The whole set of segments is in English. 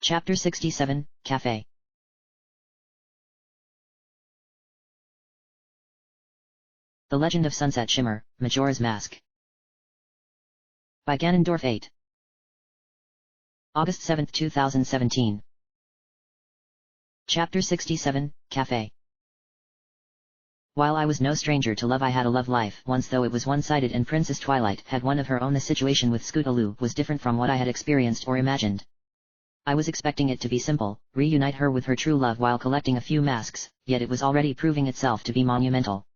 Chapter 67, Cafe. The Legend of Sunset Shimmer, Majora's Mask. By Ganondorf 8. August 7, 2017. Chapter 67, Cafe. While I was no stranger to love, I had a love life once, though it was one-sided, and Princess Twilight had one of her own. The situation with Scootaloo was different from what I had experienced or imagined. I was expecting it to be simple, reunite her with her true love while collecting a few masks, yet it was already proving itself to be monumental.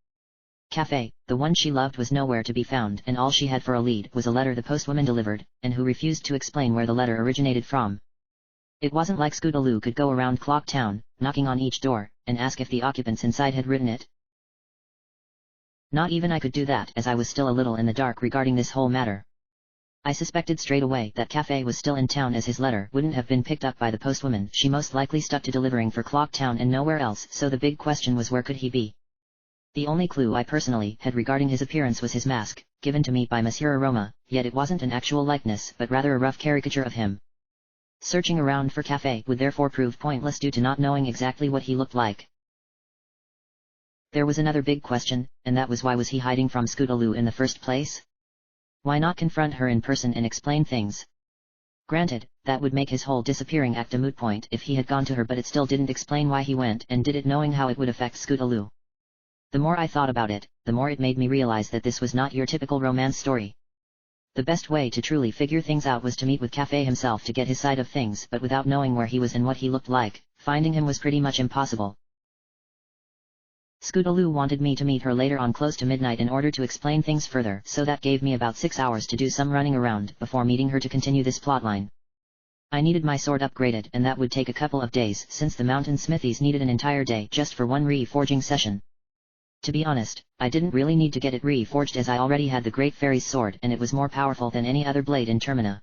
Cafe, the one she loved, was nowhere to be found, and all she had for a lead was a letter the postwoman delivered, and who refused to explain where the letter originated from. It wasn't like Scootaloo could go around Clock Town, knocking on each door, and ask if the occupants inside had written it. Not even I could do that, as I was still a little in the dark regarding this whole matter. I suspected straight away that Cafe was still in town, as his letter wouldn't have been picked up by the postwoman. She most likely stuck to delivering for Clock Town and nowhere else, so the big question was, where could he be? The only clue I personally had regarding his appearance was his mask, given to me by Monsieur Aroma, yet it wasn't an actual likeness but rather a rough caricature of him. Searching around for Cafe would therefore prove pointless due to not knowing exactly what he looked like. There was another big question, and that was, why was he hiding from Scootaloo in the first place? Why not confront her in person and explain things? Granted, that would make his whole disappearing act a moot point if he had gone to her, but it still didn't explain why he went and did it, knowing how it would affect Scootaloo. The more I thought about it, the more it made me realize that this was not your typical romance story. The best way to truly figure things out was to meet with Cafe himself to get his side of things, but without knowing where he was and what he looked like, finding him was pretty much impossible. Scootaloo wanted me to meet her later on, close to midnight, in order to explain things further, so that gave me about 6 hours to do some running around before meeting her to continue this plotline. I needed my sword upgraded, and that would take a couple of days, since the mountain smithies needed an entire day just for one reforging session. To be honest, I didn't really need to get it reforged, as I already had the Great Fairy's sword and it was more powerful than any other blade in Termina.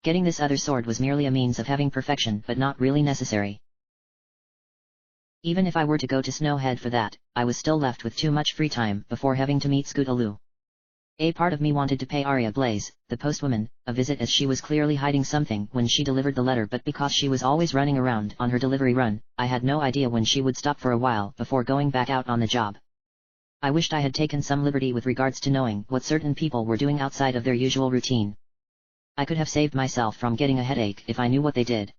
Getting this other sword was merely a means of having perfection, but not really necessary. Even if I were to go to Snowhead for that, I was still left with too much free time before having to meet Scootaloo. A part of me wanted to pay Aria Blaze, the postwoman, a visit, as she was clearly hiding something when she delivered the letter, but because she was always running around on her delivery run, I had no idea when she would stop for a while before going back out on the job. I wished I had taken some liberty with regards to knowing what certain people were doing outside of their usual routine. I could have saved myself from getting a headache if I knew what they did.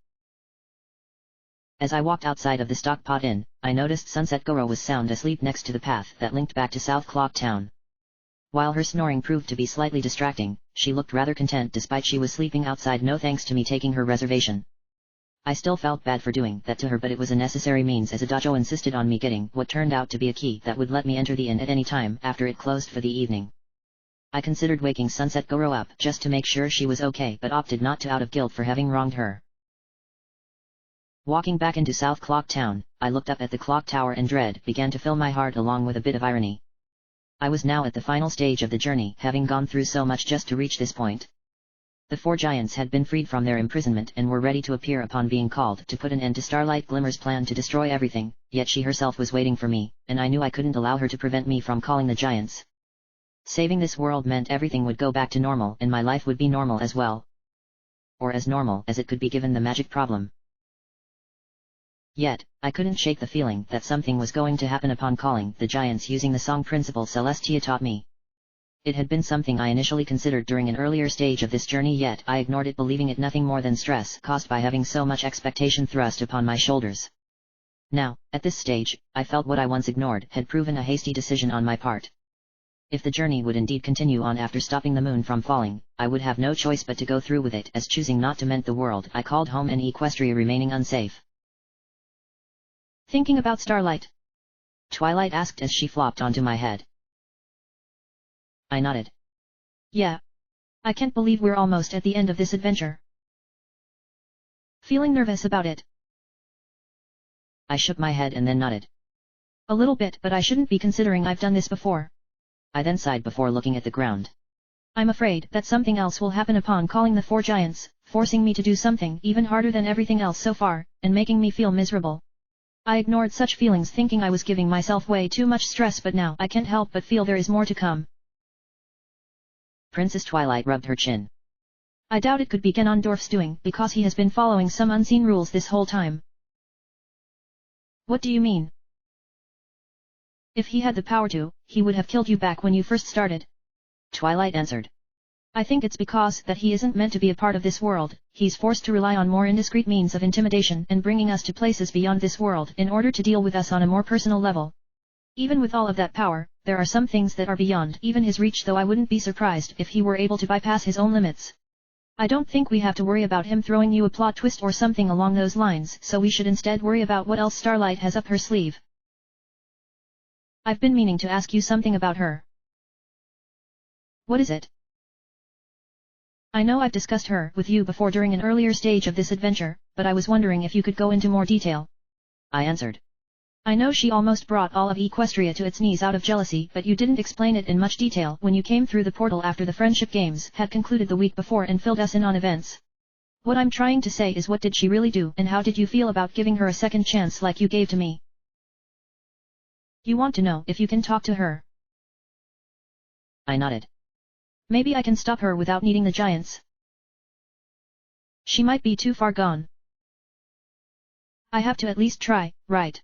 As I walked outside of the Stockpot Inn, I noticed Sunset Goro was sound asleep next to the path that linked back to South Clock Town. While her snoring proved to be slightly distracting, she looked rather content despite she was sleeping outside, no thanks to me taking her reservation. I still felt bad for doing that to her, but it was a necessary means, as Adajo insisted on me getting what turned out to be a key that would let me enter the inn at any time after it closed for the evening. I considered waking Sunset Goro up just to make sure she was okay, but opted not to out of guilt for having wronged her. Walking back into South Clock Town, I looked up at the clock tower and dread began to fill my heart, along with a bit of irony. I was now at the final stage of the journey, having gone through so much just to reach this point. The four giants had been freed from their imprisonment and were ready to appear upon being called to put an end to Starlight Glimmer's plan to destroy everything, yet she herself was waiting for me, and I knew I couldn't allow her to prevent me from calling the giants. Saving this world meant everything would go back to normal, and my life would be normal as well. Or as normal as it could be given the magic problem. Yet, I couldn't shake the feeling that something was going to happen upon calling the giants using the song principle Celestia taught me. It had been something I initially considered during an earlier stage of this journey, yet I ignored it, believing it nothing more than stress caused by having so much expectation thrust upon my shoulders. Now, at this stage, I felt what I once ignored had proven a hasty decision on my part. If the journey would indeed continue on after stopping the moon from falling, I would have no choice but to go through with it, as choosing not to meant the world I called home and Equestria remaining unsafe. Thinking about Starlight? Twilight asked as she flopped onto my head. I nodded. Yeah. I can't believe we're almost at the end of this adventure. Feeling nervous about it? I shook my head and then nodded. A little bit, but I shouldn't be, considering I've done this before. I then sighed before looking at the ground. I'm afraid that something else will happen upon calling the four giants, forcing me to do something even harder than everything else so far, and making me feel miserable. I ignored such feelings, thinking I was giving myself way too much stress, but now I can't help but feel there is more to come. Princess Twilight rubbed her chin. I doubt it could be Ganondorf's doing because he has been following some unseen rules this whole time. What do you mean? If he had the power to, he would have killed you back when you first started. Twilight answered. I think it's because that he isn't meant to be a part of this world, he's forced to rely on more indiscreet means of intimidation and bringing us to places beyond this world in order to deal with us on a more personal level. Even with all of that power, there are some things that are beyond even his reach, though I wouldn't be surprised if he were able to bypass his own limits. I don't think we have to worry about him throwing you a plot twist or something along those lines, so we should instead worry about what else Starlight has up her sleeve. I've been meaning to ask you something about her. What is it? I know I've discussed her with you before during an earlier stage of this adventure, but I was wondering if you could go into more detail. I answered. I know she almost brought all of Equestria to its knees out of jealousy, but you didn't explain it in much detail when you came through the portal after the friendship games had concluded the week before and filled us in on events. What I'm trying to say is, what did she really do and how did you feel about giving her a second chance like you gave to me? You want to know if you can talk to her? I nodded. Maybe I can stop her without needing the giants. She might be too far gone. I have to at least try, right?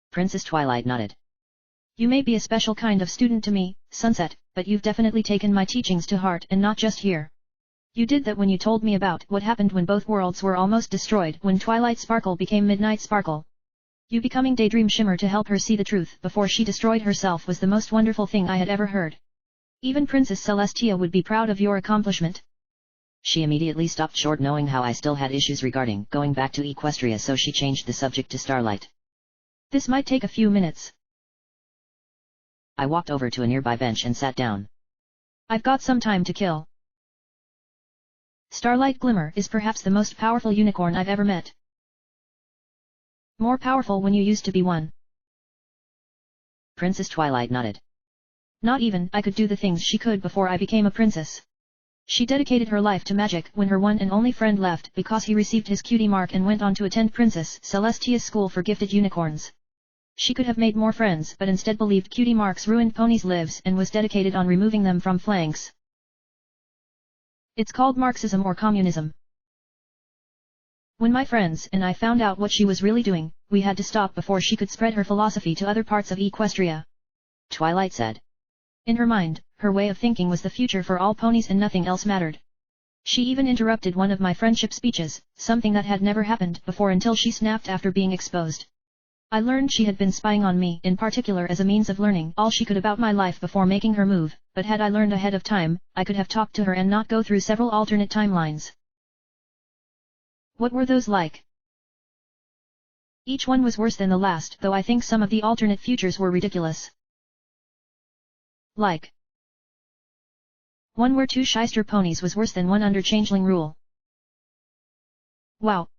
Princess Twilight nodded. You may be a special kind of student to me, Sunset, but you've definitely taken my teachings to heart, and not just here. You did that when you told me about what happened when both worlds were almost destroyed, when Twilight Sparkle became Midnight Sparkle. You becoming Daydream Shimmer to help her see the truth before she destroyed herself was the most wonderful thing I had ever heard. Even Princess Celestia would be proud of your accomplishment. She immediately stopped short, knowing how I still had issues regarding going back to Equestria, so she changed the subject to Starlight. This might take a few minutes. I walked over to a nearby bench and sat down. I've got some time to kill. Starlight Glimmer is perhaps the most powerful unicorn I've ever met. More powerful when you used to be one. Princess Twilight nodded. Not even I could do the things she could before I became a princess. She dedicated her life to magic when her one and only friend left because he received his cutie mark and went on to attend Princess Celestia's school for gifted unicorns. She could have made more friends, but instead believed cutie marks ruined ponies' lives and was dedicated on removing them from flanks. It's called Marxism or communism. When my friends and I found out what she was really doing, we had to stop before she could spread her philosophy to other parts of Equestria. Twilight said. In her mind, her way of thinking was the future for all ponies and nothing else mattered. She even interrupted one of my friendship speeches, something that had never happened before until she snapped after being exposed. I learned she had been spying on me in particular as a means of learning all she could about my life before making her move, but had I learned ahead of time, I could have talked to her and not go through several alternate timelines. What were those like? Each one was worse than the last, though I think some of the alternate futures were ridiculous. Like one where 2 shyster ponies was worse than one under changeling rule. Wow.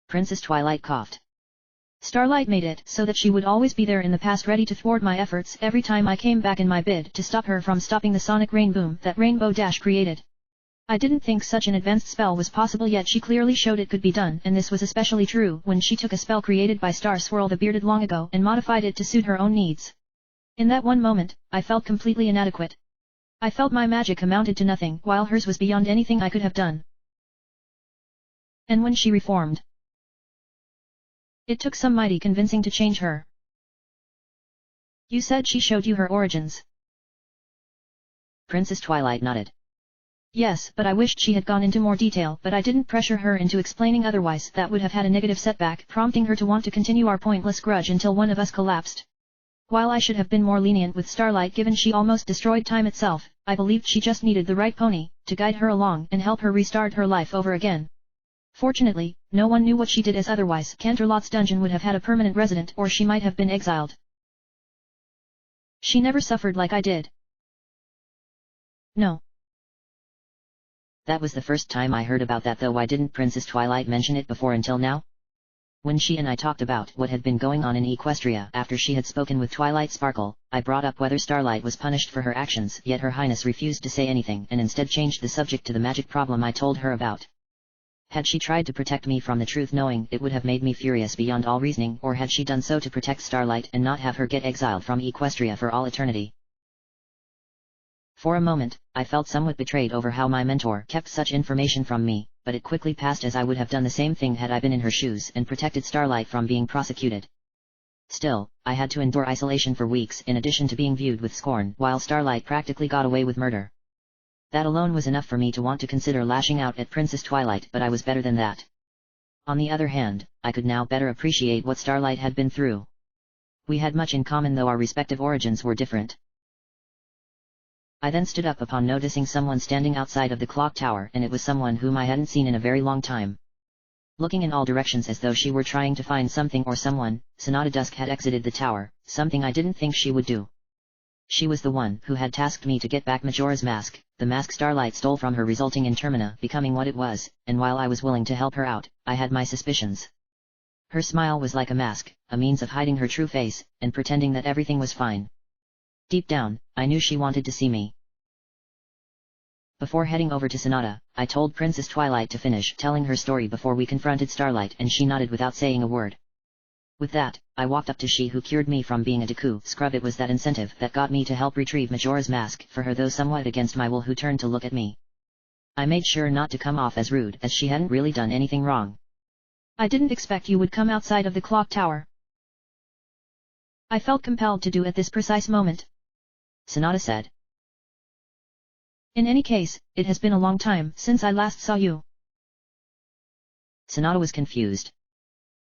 Princess Twilight coughed. Starlight made it so that she would always be there in the past, ready to thwart my efforts every time I came back in my bid to stop her from stopping the sonic rain boom that Rainbow Dash created. I didn't think such an advanced spell was possible, yet she clearly showed it could be done, and this was especially true when she took a spell created by Star Swirl the Bearded long ago and modified it to suit her own needs. In that one moment, I felt completely inadequate. I felt my magic amounted to nothing, while hers was beyond anything I could have done. And when she reformed, it took some mighty convincing to change her. You said she showed you her origins. Princess Twilight nodded. Yes, but I wished she had gone into more detail, but I didn't pressure her into explaining, otherwise that would have had a negative setback, prompting her to want to continue our pointless grudge until one of us collapsed. While I should have been more lenient with Starlight given she almost destroyed time itself, I believed she just needed the right pony to guide her along and help her restart her life over again. Fortunately, no one knew what she did, as otherwise Canterlot's dungeon would have had a permanent resident, or she might have been exiled. She never suffered like I did. No. That was the first time I heard about that, though. Why didn't Princess Twilight mention it before until now? When she and I talked about what had been going on in Equestria after she had spoken with Twilight Sparkle, I brought up whether Starlight was punished for her actions, yet Her Highness refused to say anything and instead changed the subject to the magic problem I told her about. Had she tried to protect me from the truth, knowing it would have made me furious beyond all reasoning, or had she done so to protect Starlight and not have her get exiled from Equestria for all eternity? For a moment, I felt somewhat betrayed over how my mentor kept such information from me, but it quickly passed, as I would have done the same thing had I been in her shoes and protected Starlight from being prosecuted. Still, I had to endure isolation for weeks in addition to being viewed with scorn while Starlight practically got away with murder. That alone was enough for me to want to consider lashing out at Princess Twilight, but I was better than that. On the other hand, I could now better appreciate what Starlight had been through. We had much in common, though our respective origins were different. I then stood up upon noticing someone standing outside of the clock tower, and it was someone whom I hadn't seen in a very long time. Looking in all directions as though she were trying to find something or someone, Sonata Dusk had exited the tower, something I didn't think she would do. She was the one who had tasked me to get back Majora's mask, the mask Starlight stole from her, resulting in Termina becoming what it was, and while I was willing to help her out, I had my suspicions. Her smile was like a mask, a means of hiding her true face, and pretending that everything was fine. Deep down, I knew she wanted to see me. Before heading over to Sonata, I told Princess Twilight to finish telling her story before we confronted Starlight, and she nodded without saying a word. With that, I walked up to she who cured me from being a Deku scrub. It was that incentive that got me to help retrieve Majora's mask for her, though somewhat against my will, who turned to look at me. I made sure not to come off as rude, as she hadn't really done anything wrong. I didn't expect you would come outside of the clock tower. I felt compelled to do at this precise moment, Sonata said. In any case, it has been a long time since I last saw you. Sonata was confused.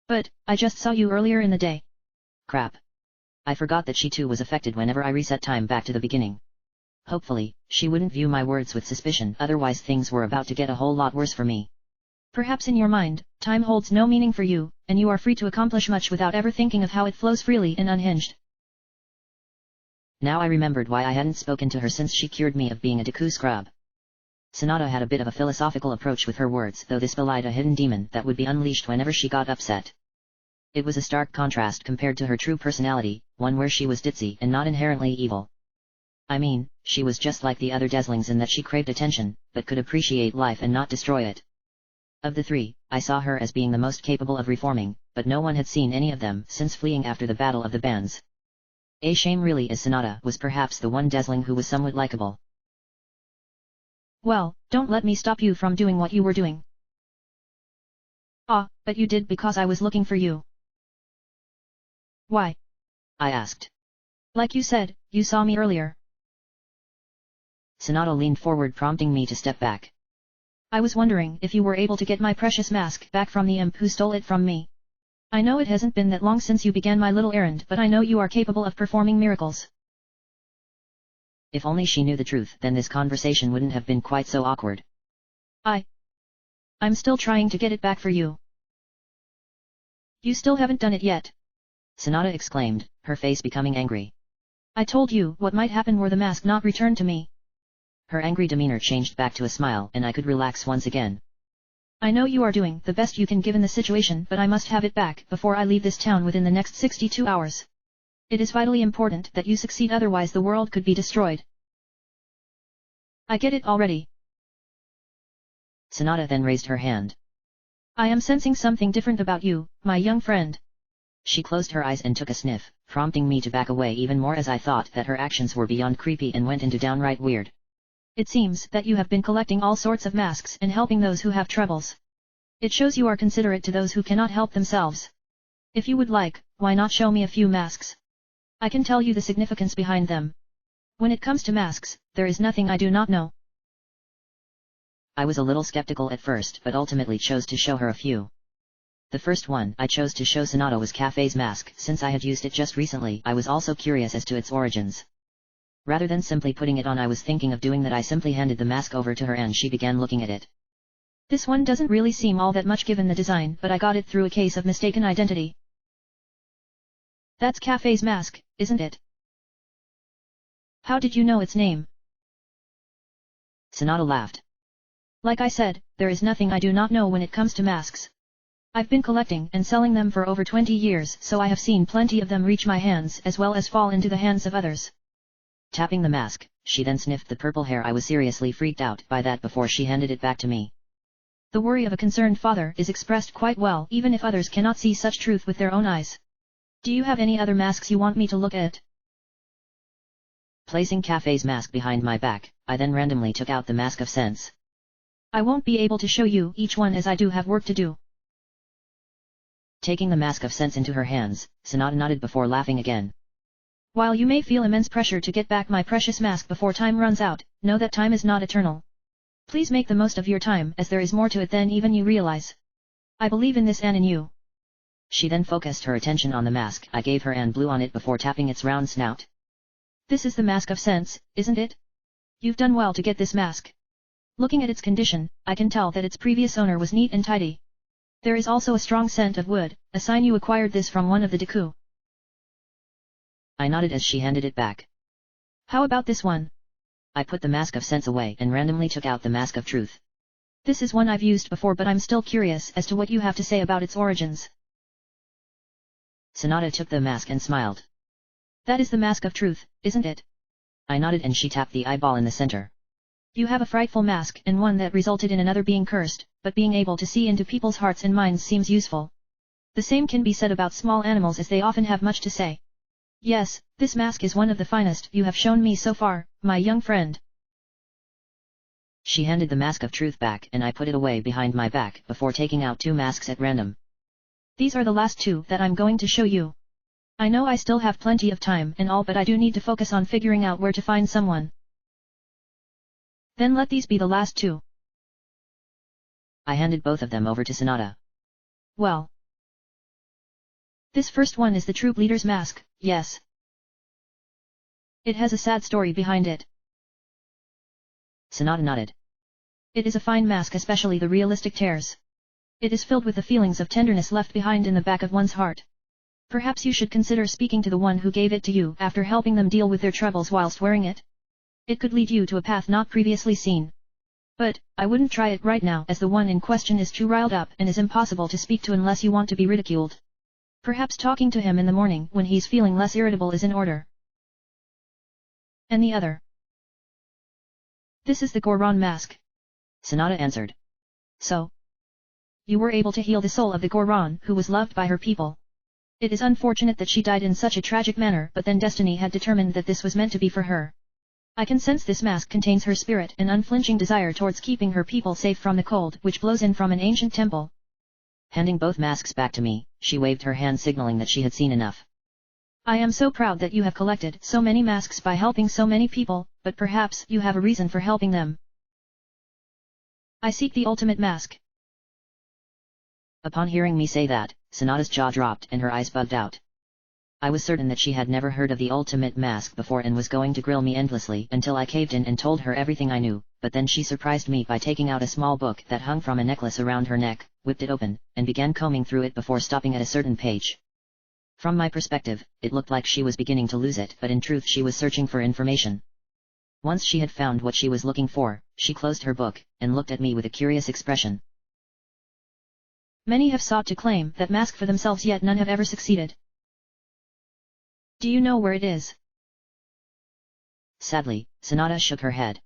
But, I just saw you earlier in the day. Crap. I forgot that she too was affected whenever I reset time back to the beginning. Hopefully, she wouldn't view my words with suspicion, otherwise things were about to get a whole lot worse for me. Perhaps in your mind, time holds no meaning for you, and you are free to accomplish much without ever thinking of how it flows freely and unhinged. Now I remembered why I hadn't spoken to her since she cured me of being a Deku scrub. Sonata had a bit of a philosophical approach with her words, though this belied a hidden demon that would be unleashed whenever she got upset. It was a stark contrast compared to her true personality, one where she was ditzy and not inherently evil. I mean, she was just like the other Deslings in that she craved attention, but could appreciate life and not destroy it. Of the three, I saw her as being the most capable of reforming, but no one had seen any of them since fleeing after the Battle of the Bands. A shame really, as Sonata was perhaps the one Desling who was somewhat likable. Well, don't let me stop you from doing what you were doing. Ah, but you did because I was looking for you. Why? I asked. Like you said, you saw me earlier. Sonata leaned forward, prompting me to step back. I was wondering if you were able to get my precious mask back from the imp who stole it from me. I know it hasn't been that long since you began my little errand, but I know you are capable of performing miracles. If only she knew the truth, then this conversation wouldn't have been quite so awkward. I'm still trying to get it back for you. You still haven't done it yet, Sonata exclaimed, her face becoming angry. I told you what might happen were the mask not returned to me. Her angry demeanor changed back to a smile, and I could relax once again. I know you are doing the best you can given the situation, but I must have it back before I leave this town within the next 62 hours. It is vitally important that you succeed, otherwise the world could be destroyed. I get it already. Sonata then raised her hand. I am sensing something different about you, my young friend. She closed her eyes and took a sniff, prompting me to back away even more, as I thought that her actions were beyond creepy and went into downright weird. It seems that you have been collecting all sorts of masks and helping those who have troubles. It shows you are considerate to those who cannot help themselves. If you would like, why not show me a few masks? I can tell you the significance behind them. When it comes to masks, there is nothing I do not know. I was a little skeptical at first, but ultimately chose to show her a few. The first one I chose to show Sonata was Cafe's mask. Since I had used it just recently, I was also curious as to its origins. Rather than simply putting it on, I was thinking of doing that. I simply handed the mask over to her and she began looking at it. This one doesn't really seem all that much given the design, but I got it through a case of mistaken identity. That's Cafe's mask, isn't it? How did you know its name? Sonata laughed. Like I said, there is nothing I do not know when it comes to masks. I've been collecting and selling them for over 20 years, so I have seen plenty of them reach my hands as well as fall into the hands of others. Tapping the mask, she then sniffed the purple hair. I was seriously freaked out by that before she handed it back to me. The worry of a concerned father is expressed quite well, even if others cannot see such truth with their own eyes. Do you have any other masks you want me to look at? Placing Cafe's mask behind my back, I then randomly took out the mask of sense. I won't be able to show you each one as I do have work to do. Taking the mask of sense into her hands, Sonata nodded before laughing again. While you may feel immense pressure to get back my precious mask before time runs out, know that time is not eternal. Please make the most of your time as there is more to it than even you realize. I believe in this and in you. She then focused her attention on the mask I gave her and blew on it before tapping its round snout. This is the mask of sense, isn't it? You've done well to get this mask. Looking at its condition, I can tell that its previous owner was neat and tidy. There is also a strong scent of wood, a sign you acquired this from one of the Deku. I nodded as she handed it back. How about this one? I put the mask of sense away and randomly took out the mask of truth. This is one I've used before, but I'm still curious as to what you have to say about its origins. Sonata took the mask and smiled. That is the mask of truth, isn't it? I nodded and she tapped the eyeball in the center. You have a frightful mask and one that resulted in another being cursed, but being able to see into people's hearts and minds seems useful. The same can be said about small animals as they often have much to say. Yes, this mask is one of the finest you have shown me so far, my young friend. She handed the mask of truth back and I put it away behind my back before taking out 2 masks at random. These are the last 2 that I'm going to show you. I know I still have plenty of time and all, but I do need to focus on figuring out where to find someone. Then let these be the last 2. I handed both of them over to Sonata. Well. This first one is the troop leader's mask, yes. It has a sad story behind it. Sonata nodded. It is a fine mask, especially the realistic tears. It is filled with the feelings of tenderness left behind in the back of one's heart. Perhaps you should consider speaking to the one who gave it to you after helping them deal with their troubles whilst wearing it. It could lead you to a path not previously seen. But, I wouldn't try it right now as the one in question is too riled up and is impossible to speak to unless you want to be ridiculed. Perhaps talking to him in the morning when he's feeling less irritable is in order. And the other? This is the Goron mask. Sonata answered. So? You were able to heal the soul of the Goron who was loved by her people. It is unfortunate that she died in such a tragic manner, but then destiny had determined that this was meant to be for her. I can sense this mask contains her spirit and unflinching desire towards keeping her people safe from the cold which blows in from an ancient temple. Handing both masks back to me, she waved her hand signaling that she had seen enough. I am so proud that you have collected so many masks by helping so many people, but perhaps you have a reason for helping them. I seek the ultimate mask. Upon hearing me say that, Sonata's jaw dropped and her eyes bugged out. I was certain that she had never heard of the ultimate mask before and was going to grill me endlessly until I caved in and told her everything I knew, but then she surprised me by taking out a small book that hung from a necklace around her neck, whipped it open, and began combing through it before stopping at a certain page. From my perspective, it looked like she was beginning to lose it, but in truth she was searching for information. Once she had found what she was looking for, she closed her book, and looked at me with a curious expression. Many have sought to claim that mask for themselves, yet none have ever succeeded. Do you know where it is? Sadly, Sonata shook her head.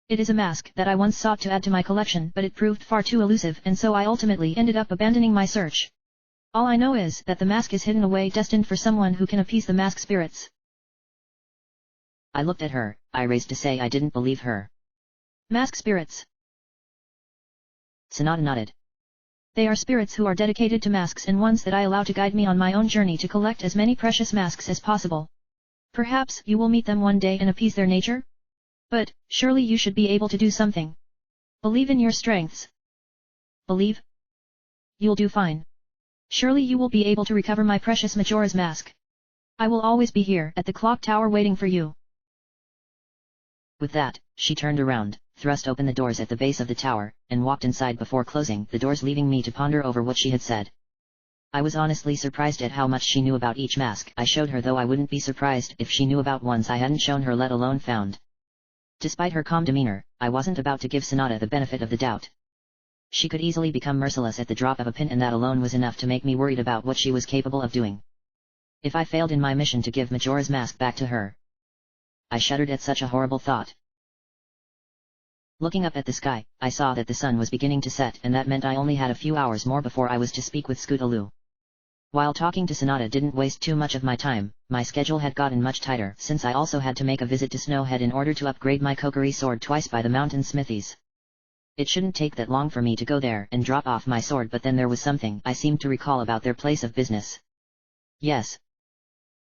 It is a mask that I once sought to add to my collection, but it proved far too elusive, and so I ultimately ended up abandoning my search. All I know is that the mask is hidden away, destined for someone who can appease the mask spirits. I looked at her, I raised to say I didn't believe her. Mask spirits. Sonata nodded. They are spirits who are dedicated to masks and ones that I allow to guide me on my own journey to collect as many precious masks as possible. Perhaps you will meet them one day and appease their nature? But, surely you should be able to do something. Believe in your strengths. Believe? You'll do fine. Surely you will be able to recover my precious Majora's mask. I will always be here at the clock tower waiting for you. With that, she turned around, thrust open the doors at the base of the tower, and walked inside before closing the doors, leaving me to ponder over what she had said. I was honestly surprised at how much she knew about each mask I showed her, though I wouldn't be surprised if she knew about ones I hadn't shown her, let alone found. Despite her calm demeanor, I wasn't about to give Sonata the benefit of the doubt. She could easily become merciless at the drop of a pin, and that alone was enough to make me worried about what she was capable of doing. If I failed in my mission to give Majora's mask back to her, I shuddered at such a horrible thought. Looking up at the sky, I saw that the sun was beginning to set, and that meant I only had a few hours more before I was to speak with Scootaloo. While talking to Sonata didn't waste too much of my time, my schedule had gotten much tighter since I also had to make a visit to Snowhead in order to upgrade my Kokiri sword twice by the mountain smithies. It shouldn't take that long for me to go there and drop off my sword, but then there was something I seemed to recall about their place of business. Yes.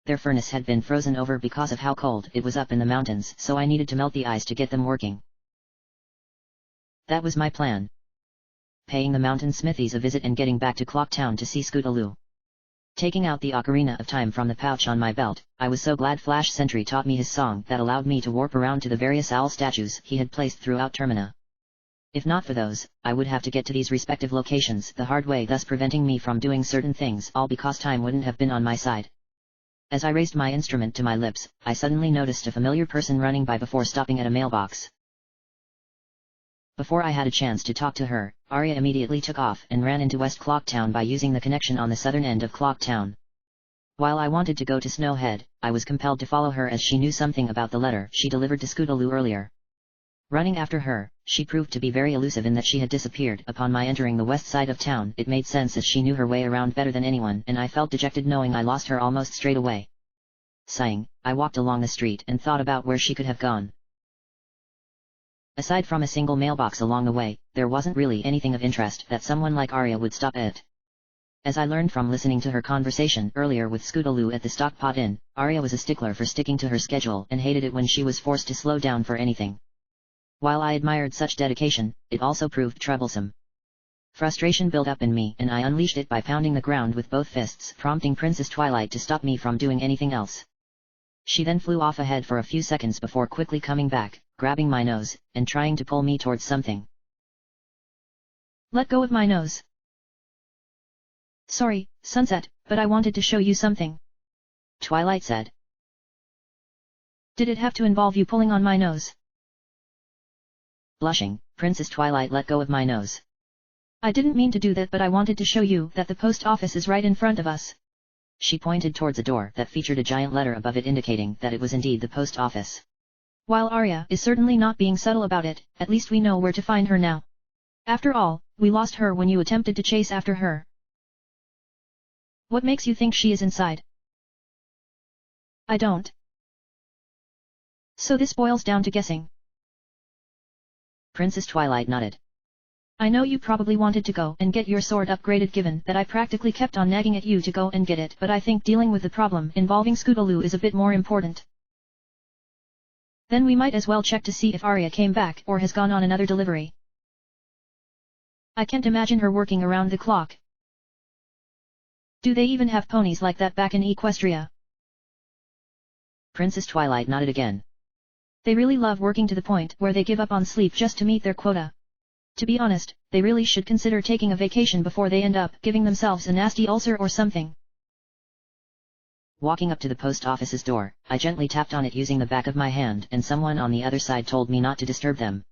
Their furnace had been frozen over because of how cold it was up in the mountains, so I needed to melt the ice to get them working. That was my plan. Paying the mountain smithies a visit and getting back to Clock Town to see Scootaloo. Taking out the Ocarina of Time from the pouch on my belt, I was so glad Flash Sentry taught me his song that allowed me to warp around to the various owl statues he had placed throughout Termina. If not for those, I would have to get to these respective locations the hard way, thus preventing me from doing certain things, all because time wouldn't have been on my side. As I raised my instrument to my lips, I suddenly noticed a familiar person running by before stopping at a mailbox. Before I had a chance to talk to her, Aria immediately took off and ran into West Clock Town by using the connection on the southern end of Clock Town. While I wanted to go to Snowhead, I was compelled to follow her as she knew something about the letter she delivered to Scootaloo earlier. Running after her, she proved to be very elusive in that she had disappeared upon my entering the west side of town. It made sense as she knew her way around better than anyone, and I felt dejected knowing I lost her almost straight away. Sighing, I walked along the street and thought about where she could have gone. Aside from a single mailbox along the way, there wasn't really anything of interest that someone like Aria would stop at. As I learned from listening to her conversation earlier with Scootaloo at the Stockpot Inn, Aria was a stickler for sticking to her schedule and hated it when she was forced to slow down for anything. While I admired such dedication, it also proved troublesome. Frustration built up in me and I unleashed it by pounding the ground with both fists, prompting Princess Twilight to stop me from doing anything else. She then flew off ahead for a few seconds before quickly coming back, grabbing my nose, and trying to pull me towards something. Let go of my nose. Sorry, Sunset, but I wanted to show you something. Twilight said. Did it have to involve you pulling on my nose? Blushing, Princess Twilight let go of my nose. I didn't mean to do that, but I wanted to show you that the post office is right in front of us. She pointed towards a door that featured a giant letter above it indicating that it was indeed the post office. While Aria is certainly not being subtle about it, at least we know where to find her now. After all, we lost her when you attempted to chase after her. What makes you think she is inside? I don't. So this boils down to guessing. Princess Twilight nodded. I know you probably wanted to go and get your sword upgraded given that I practically kept on nagging at you to go and get it, but I think dealing with the problem involving Scootaloo is a bit more important. Then we might as well check to see if Aria came back or has gone on another delivery. I can't imagine her working around the clock. Do they even have ponies like that back in Equestria? Princess Twilight nodded again. They really love working to the point where they give up on sleep just to meet their quota. To be honest, they really should consider taking a vacation before they end up giving themselves a nasty ulcer or something. Walking up to the post office's door, I gently tapped on it using the back of my hand and someone on the other side told me not to disturb them.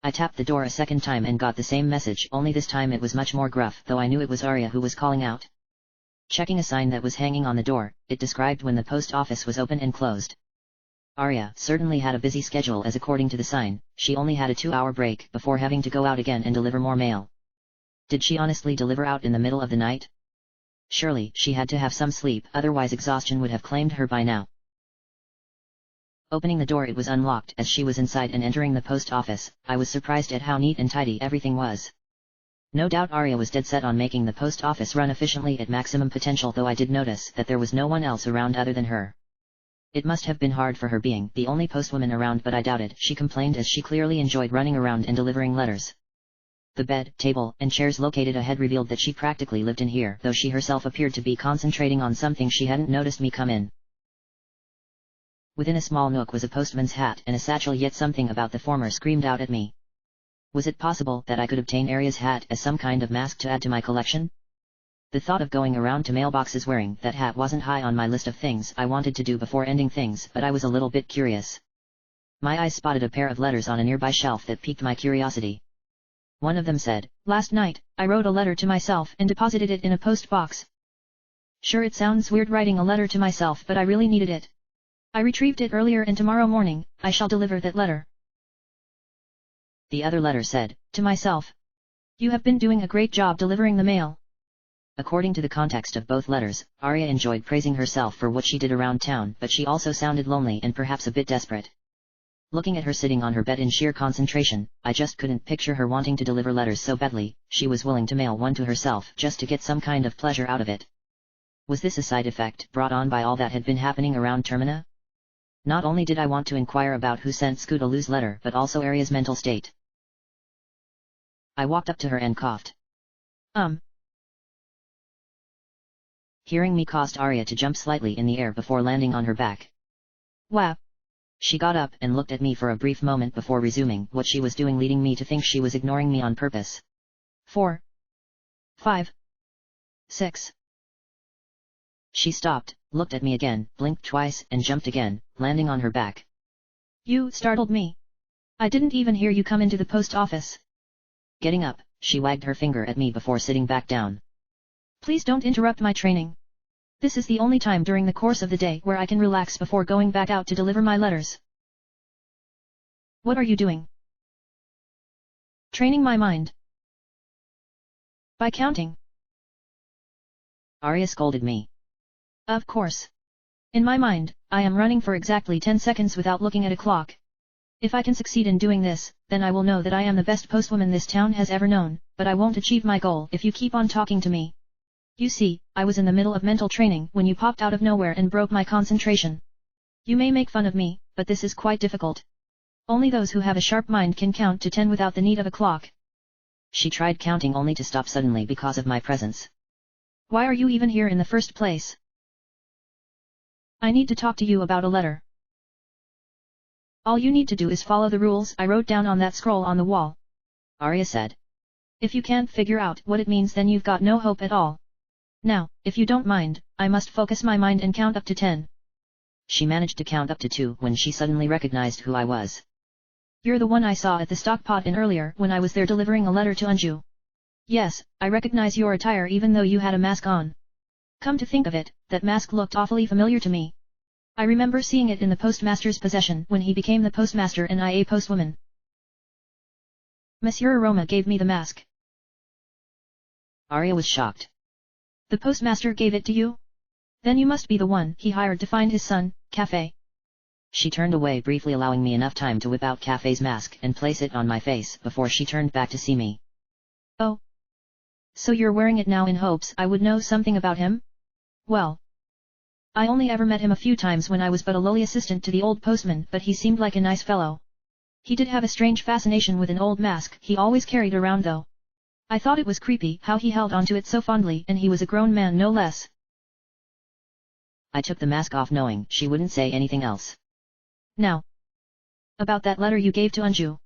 I tapped the door a second time and got the same message, only this time it was much more gruff, though I knew it was Aria who was calling out. Checking a sign that was hanging on the door, it described when the post office was open and closed. Aria certainly had a busy schedule as according to the sign, she only had a 2-hour break before having to go out again and deliver more mail. Did she honestly deliver out in the middle of the night? Surely she had to have some sleep, otherwise exhaustion would have claimed her by now. Opening the door, it was unlocked as she was inside and entering the post office. I was surprised at how neat and tidy everything was. No doubt Aria was dead set on making the post office run efficiently at maximum potential, though I did notice that there was no one else around other than her. It must have been hard for her being the only postwoman around, but I doubted she complained as she clearly enjoyed running around and delivering letters. The bed, table, and chairs located ahead revealed that she practically lived in here, though she herself appeared to be concentrating on something she hadn't noticed me come in. Within a small nook was a postman's hat and a satchel, yet something about the former screamed out at me. Was it possible that I could obtain Aria's hat as some kind of mask to add to my collection? The thought of going around to mailboxes wearing that hat wasn't high on my list of things I wanted to do before ending things, but I was a little bit curious. My eyes spotted a pair of letters on a nearby shelf that piqued my curiosity. One of them said, "Last night, I wrote a letter to myself and deposited it in a post box. Sure, it sounds weird writing a letter to myself, but I really needed it. I retrieved it earlier and tomorrow morning, I shall deliver that letter." The other letter said, "To myself. You have been doing a great job delivering the mail. According to the context of both letters, Arya enjoyed praising herself for what she did around town, but she also sounded lonely and perhaps a bit desperate. Looking at her sitting on her bed in sheer concentration, I just couldn't picture her wanting to deliver letters so badly. She was willing to mail one to herself just to get some kind of pleasure out of it. Was this a side effect brought on by all that had been happening around Termina? Not only did I want to inquire about who sent Scootaloo's letter, but also Arya's mental state. I walked up to her and coughed. Hearing me caused Arya to jump slightly in the air before landing on her back. Wow. She got up and looked at me for a brief moment before resuming what she was doing, leading me to think she was ignoring me on purpose. 4. 5. 6. She stopped, looked at me again, blinked twice, and jumped again, landing on her back. You startled me. I didn't even hear you come into the post office. Getting up, she wagged her finger at me before sitting back down. Please don't interrupt my training. This is the only time during the course of the day where I can relax before going back out to deliver my letters. What are you doing? Training my mind. By counting. Arya scolded me. Of course. In my mind, I am running for exactly 10 seconds without looking at a clock. If I can succeed in doing this, then I will know that I am the best postwoman this town has ever known, but I won't achieve my goal if you keep on talking to me. You see, I was in the middle of mental training when you popped out of nowhere and broke my concentration. You may make fun of me, but this is quite difficult. Only those who have a sharp mind can count to 10 without the need of a clock. She tried counting only to stop suddenly because of my presence. Why are you even here in the first place? I need to talk to you about a letter. All you need to do is follow the rules I wrote down on that scroll on the wall. Arya said. If you can't figure out what it means, then you've got no hope at all. Now, if you don't mind, I must focus my mind and count up to 10. She managed to count up to 2 when she suddenly recognized who I was. You're the one I saw at the stock pot inn earlier when I was there delivering a letter to Anju. Yes, I recognize your attire even though you had a mask on. Come to think of it, that mask looked awfully familiar to me. I remember seeing it in the postmaster's possession when he became the postmaster and I a postwoman. Monsieur Aroma gave me the mask. Arya was shocked. The postmaster gave it to you? Then you must be the one he hired to find his son, Cafe. She turned away briefly, allowing me enough time to whip out Cafe's mask and place it on my face before she turned back to see me. Oh. So you're wearing it now in hopes I would know something about him? Well. I only ever met him a few times when I was but a lowly assistant to the old postman, but he seemed like a nice fellow. He did have a strange fascination with an old mask he always carried around though. I thought it was creepy how he held onto it so fondly, and he was a grown man no less. I took the mask off knowing she wouldn't say anything else. Now. About that letter you gave to Anju.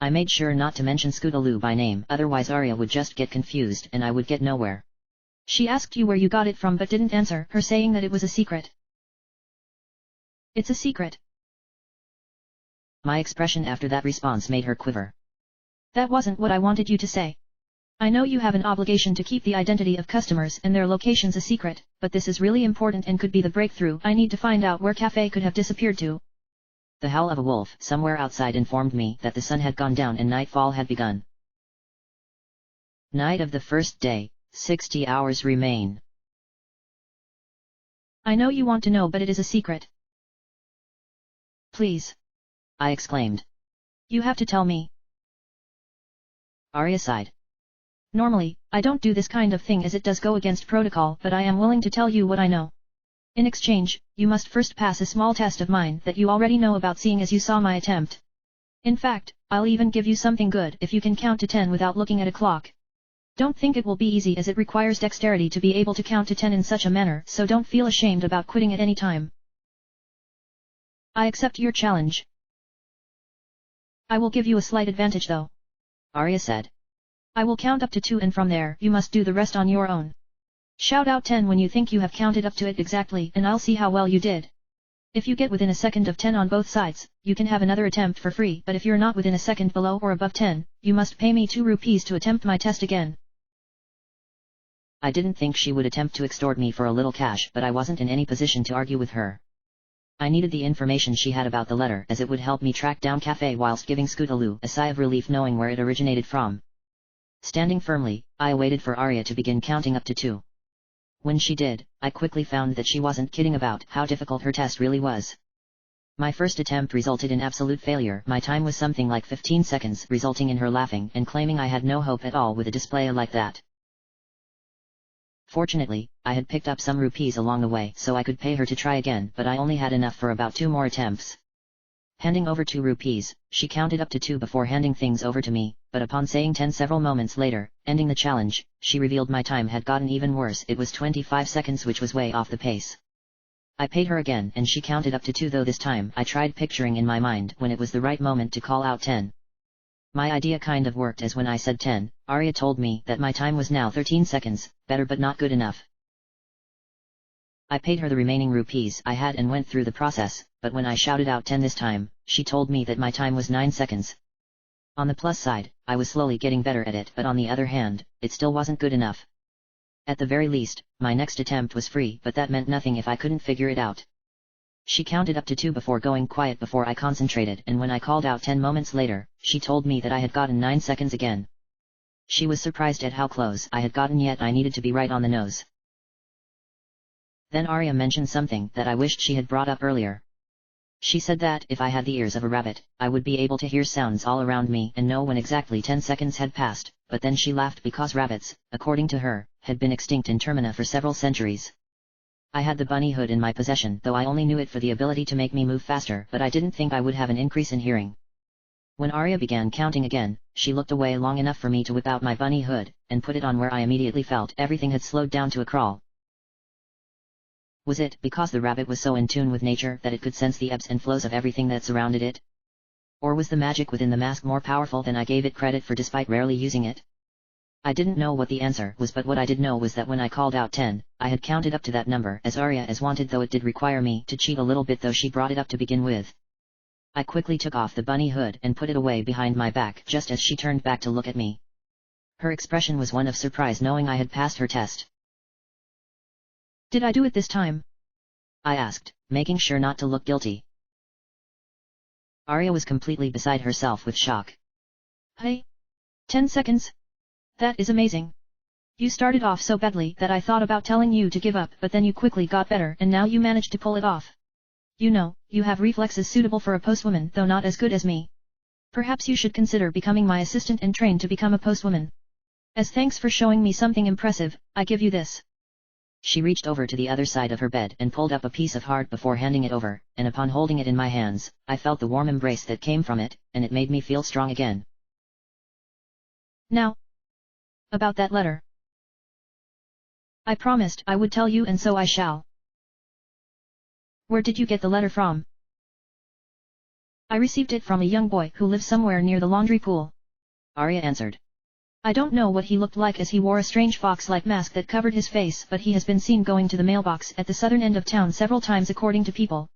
I made sure not to mention Scootaloo by name, otherwise Arya would just get confused and I would get nowhere. She asked you where you got it from but didn't answer her, saying that it was a secret. It's a secret. My expression after that response made her quiver. That wasn't what I wanted you to say. I know you have an obligation to keep the identity of customers and their locations a secret, but this is really important and could be the breakthrough. I need to find out where Cafe could have disappeared to. The howl of a wolf somewhere outside informed me that the sun had gone down and nightfall had begun. Night of the first day, 60 hours remain. I know you want to know, but it is a secret. Please. I exclaimed. You have to tell me. Arya sighed. Normally, I don't do this kind of thing as it does go against protocol, but I am willing to tell you what I know. In exchange, you must first pass a small test of mine that you already know about, seeing as you saw my attempt. In fact, I'll even give you something good if you can count to 10 without looking at a clock. Don't think it will be easy, as it requires dexterity to be able to count to 10 in such a manner, so don't feel ashamed about quitting at any time. I accept your challenge. I will give you a slight advantage though. Arya said. I will count up to 2 and from there you must do the rest on your own. Shout out 10 when you think you have counted up to it exactly, and I'll see how well you did. If you get within a second of 10 on both sides, you can have another attempt for free, but if you're not within a second below or above 10, you must pay me 2 rupees to attempt my test again. I didn't think she would attempt to extort me for a little cash, but I wasn't in any position to argue with her. I needed the information she had about the letter, as it would help me track down Cafe whilst giving Scootaloo a sigh of relief knowing where it originated from. Standing firmly, I waited for Arya to begin counting up to 2. When she did, I quickly found that she wasn't kidding about how difficult her test really was. My first attempt resulted in absolute failure. My time was something like 15 seconds, resulting in her laughing and claiming I had no hope at all with a display like that. Fortunately, I had picked up some rupees along the way so I could pay her to try again, but I only had enough for about 2 more attempts. Handing over 2 rupees, she counted up to 2 before handing things over to me, but upon saying 10 several moments later, ending the challenge, she revealed my time had gotten even worse. It was 25 seconds, which was way off the pace. I paid her again and she counted up to 2, though this time I tried picturing in my mind when it was the right moment to call out 10. My idea kind of worked, as when I said 10, Arya told me that my time was now 13 seconds, better but not good enough. I paid her the remaining rupees I had and went through the process, but when I shouted out 10 this time, she told me that my time was 9 seconds. On the plus side, I was slowly getting better at it, but on the other hand, it still wasn't good enough. At the very least, my next attempt was free, but that meant nothing if I couldn't figure it out. She counted up to 2 before going quiet before I concentrated, and when I called out 10 moments later, she told me that I had gotten 9 seconds again. She was surprised at how close I had gotten, yet I needed to be right on the nose. Then Arya mentioned something that I wished she had brought up earlier. She said that if I had the ears of a rabbit, I would be able to hear sounds all around me and know when exactly 10 seconds had passed, but then she laughed because rabbits, according to her, had been extinct in Termina for several centuries. I had the bunny hood in my possession, though I only knew it for the ability to make me move faster, but I didn't think I would have an increase in hearing. When Arya began counting again, she looked away long enough for me to whip out my bunny hood, and put it on, where I immediately felt everything had slowed down to a crawl. Was it because the rabbit was so in tune with nature that it could sense the ebbs and flows of everything that surrounded it? Or was the magic within the mask more powerful than I gave it credit for, despite rarely using it? I didn't know what the answer was, but what I did know was that when I called out 10, I had counted up to that number as Arya as wanted, though it did require me to cheat a little bit, though she brought it up to begin with. I quickly took off the bunny hood and put it away behind my back just as she turned back to look at me. Her expression was one of surprise, knowing I had passed her test. Did I do it this time? I asked, making sure not to look guilty. Arya was completely beside herself with shock. 10 seconds? That is amazing. You started off so badly that I thought about telling you to give up, but then you quickly got better and now you managed to pull it off. You know, you have reflexes suitable for a postwoman, though not as good as me. Perhaps you should consider becoming my assistant and train to become a postwoman. As thanks for showing me something impressive, I give you this. She reached over to the other side of her bed and pulled up a piece of heart before handing it over, and upon holding it in my hands, I felt the warm embrace that came from it, and it made me feel strong again. Now, about that letter. I promised I would tell you, and so I shall. Where did you get the letter from? I received it from a young boy who lives somewhere near the laundry pool. Arya answered. I don't know what he looked like, as he wore a strange fox-like mask that covered his face, but he has been seen going to the mailbox at the southern end of town several times, according to people.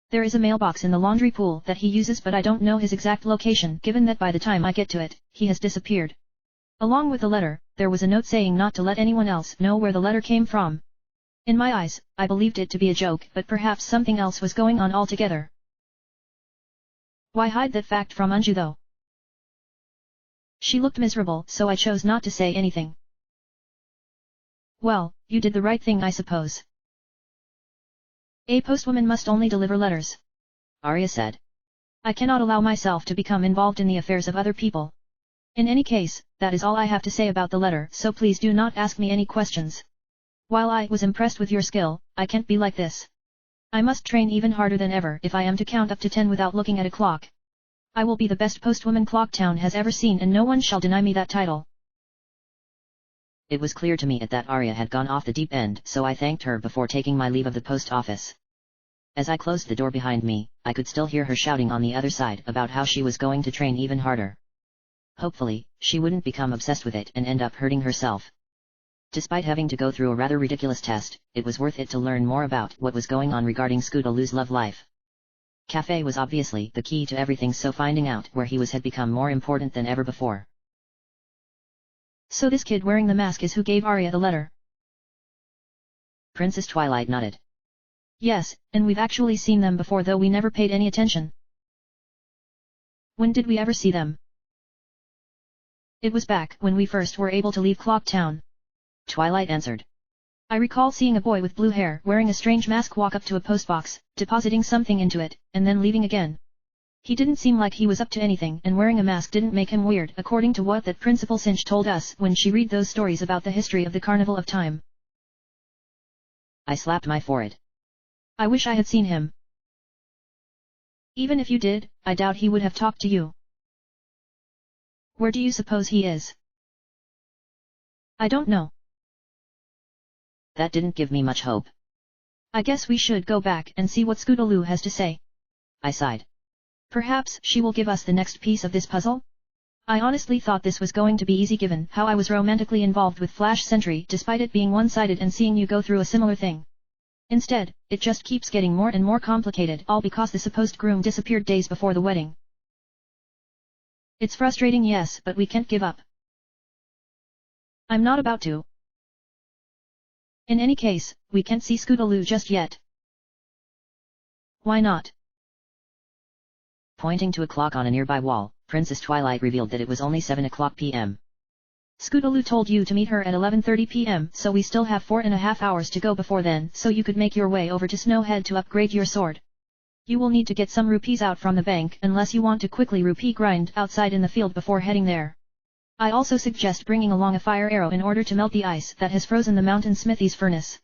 There is a mailbox in the laundry pool that he uses, but I don't know his exact location, given that by the time I get to it, he has disappeared. Along with the letter, there was a note saying not to let anyone else know where the letter came from. In my eyes, I believed it to be a joke, but perhaps something else was going on altogether. Why hide that fact from Anju though? She looked miserable, so I chose not to say anything. Well, you did the right thing, I suppose. A postwoman must only deliver letters, Arya said. I cannot allow myself to become involved in the affairs of other people. In any case, that is all I have to say about the letter, so please do not ask me any questions. While I was impressed with your skill, I can't be like this. I must train even harder than ever if I am to count up to 10 without looking at a clock. I will be the best postwoman Clocktown has ever seen, and no one shall deny me that title. It was clear to me that Arya had gone off the deep end, so I thanked her before taking my leave of the post office. As I closed the door behind me, I could still hear her shouting on the other side about how she was going to train even harder. Hopefully, she wouldn't become obsessed with it and end up hurting herself. Despite having to go through a rather ridiculous test, it was worth it to learn more about what was going on regarding Scootaloo's love life. Cafe was obviously the key to everything, so finding out where he was had become more important than ever before. So this kid wearing the mask is who gave Arya the letter? Princess Twilight nodded. Yes, and we've actually seen them before, though we never paid any attention. When did we ever see them? It was back when we first were able to leave Clock Town. Twilight answered. I recall seeing a boy with blue hair wearing a strange mask walk up to a postbox, depositing something into it, and then leaving again. He didn't seem like he was up to anything, and wearing a mask didn't make him weird, according to what that Principal Cinch told us when she read those stories about the history of the Carnival of Time. I slapped my forehead. I wish I had seen him. Even if you did, I doubt he would have talked to you. Where do you suppose he is? I don't know. That didn't give me much hope. I guess we should go back and see what Scootaloo has to say. I sighed. Perhaps she will give us the next piece of this puzzle? I honestly thought this was going to be easy given how I was romantically involved with Flash Sentry despite it being one-sided and seeing you go through a similar thing. Instead, it just keeps getting more and more complicated, all because the supposed groom disappeared days before the wedding. It's frustrating, yes, but we can't give up. I'm not about to. In any case, we can't see Scootaloo just yet. Why not? Pointing to a clock on a nearby wall, Princess Twilight revealed that it was only 7 o'clock p.m. Scootaloo told you to meet her at 11:30 p.m., so we still have 4.5 hours to go before then, so you could make your way over to Snowhead to upgrade your sword. You will need to get some rupees out from the bank unless you want to quickly rupee grind outside in the field before heading there. I also suggest bringing along a fire arrow in order to melt the ice that has frozen the mountain smithy's furnace.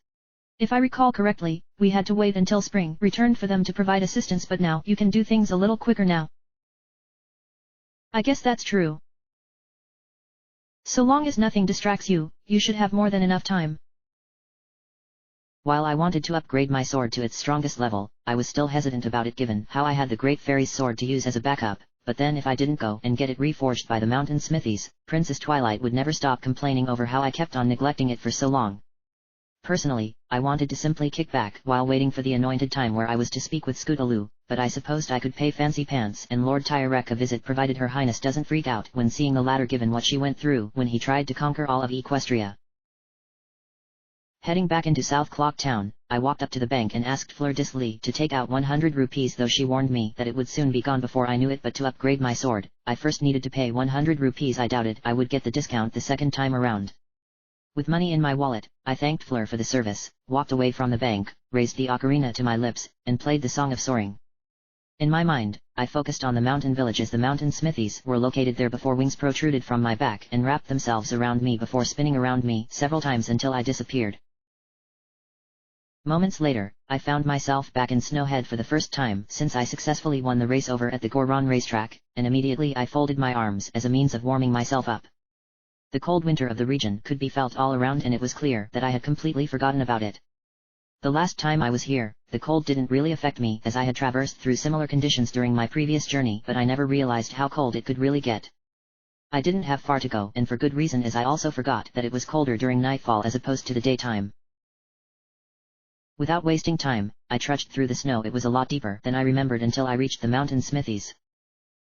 If I recall correctly, we had to wait until spring returned for them to provide assistance, but now you can do things a little quicker now. I guess that's true. So long as nothing distracts you, you should have more than enough time. While I wanted to upgrade my sword to its strongest level, I was still hesitant about it given how I had the Great Fairy's sword to use as a backup, but then if I didn't go and get it reforged by the mountain smithies, Princess Twilight would never stop complaining over how I kept on neglecting it for so long. Personally, I wanted to simply kick back while waiting for the anointed time where I was to speak with Scootaloo, but I supposed I could pay Fancy Pants and Lord Tyrek a visit provided Her Highness doesn't freak out when seeing the latter given what she went through when he tried to conquer all of Equestria. Heading back into South Clock Town, I walked up to the bank and asked Fleur de Lis to take out 100 rupees, though she warned me that it would soon be gone before I knew it, but to upgrade my sword, I first needed to pay 100 rupees. I doubted I would get the discount the second time around. With money in my wallet, I thanked Fleur for the service, walked away from the bank, raised the ocarina to my lips, and played the Song of Soaring. In my mind, I focused on the mountain village as the mountain smithies were located there before wings protruded from my back and wrapped themselves around me before spinning around me several times until I disappeared. Moments later, I found myself back in Snowhead for the first time since I successfully won the race over at the Goron racetrack, and immediately I folded my arms as a means of warming myself up. The cold winter of the region could be felt all around, and it was clear that I had completely forgotten about it. The last time I was here, the cold didn't really affect me as I had traversed through similar conditions during my previous journey, but I never realized how cold it could really get. I didn't have far to go, and for good reason, as I also forgot that it was colder during nightfall as opposed to the daytime. Without wasting time, I trudged through the snow. It was a lot deeper than I remembered until I reached the mountain smithies.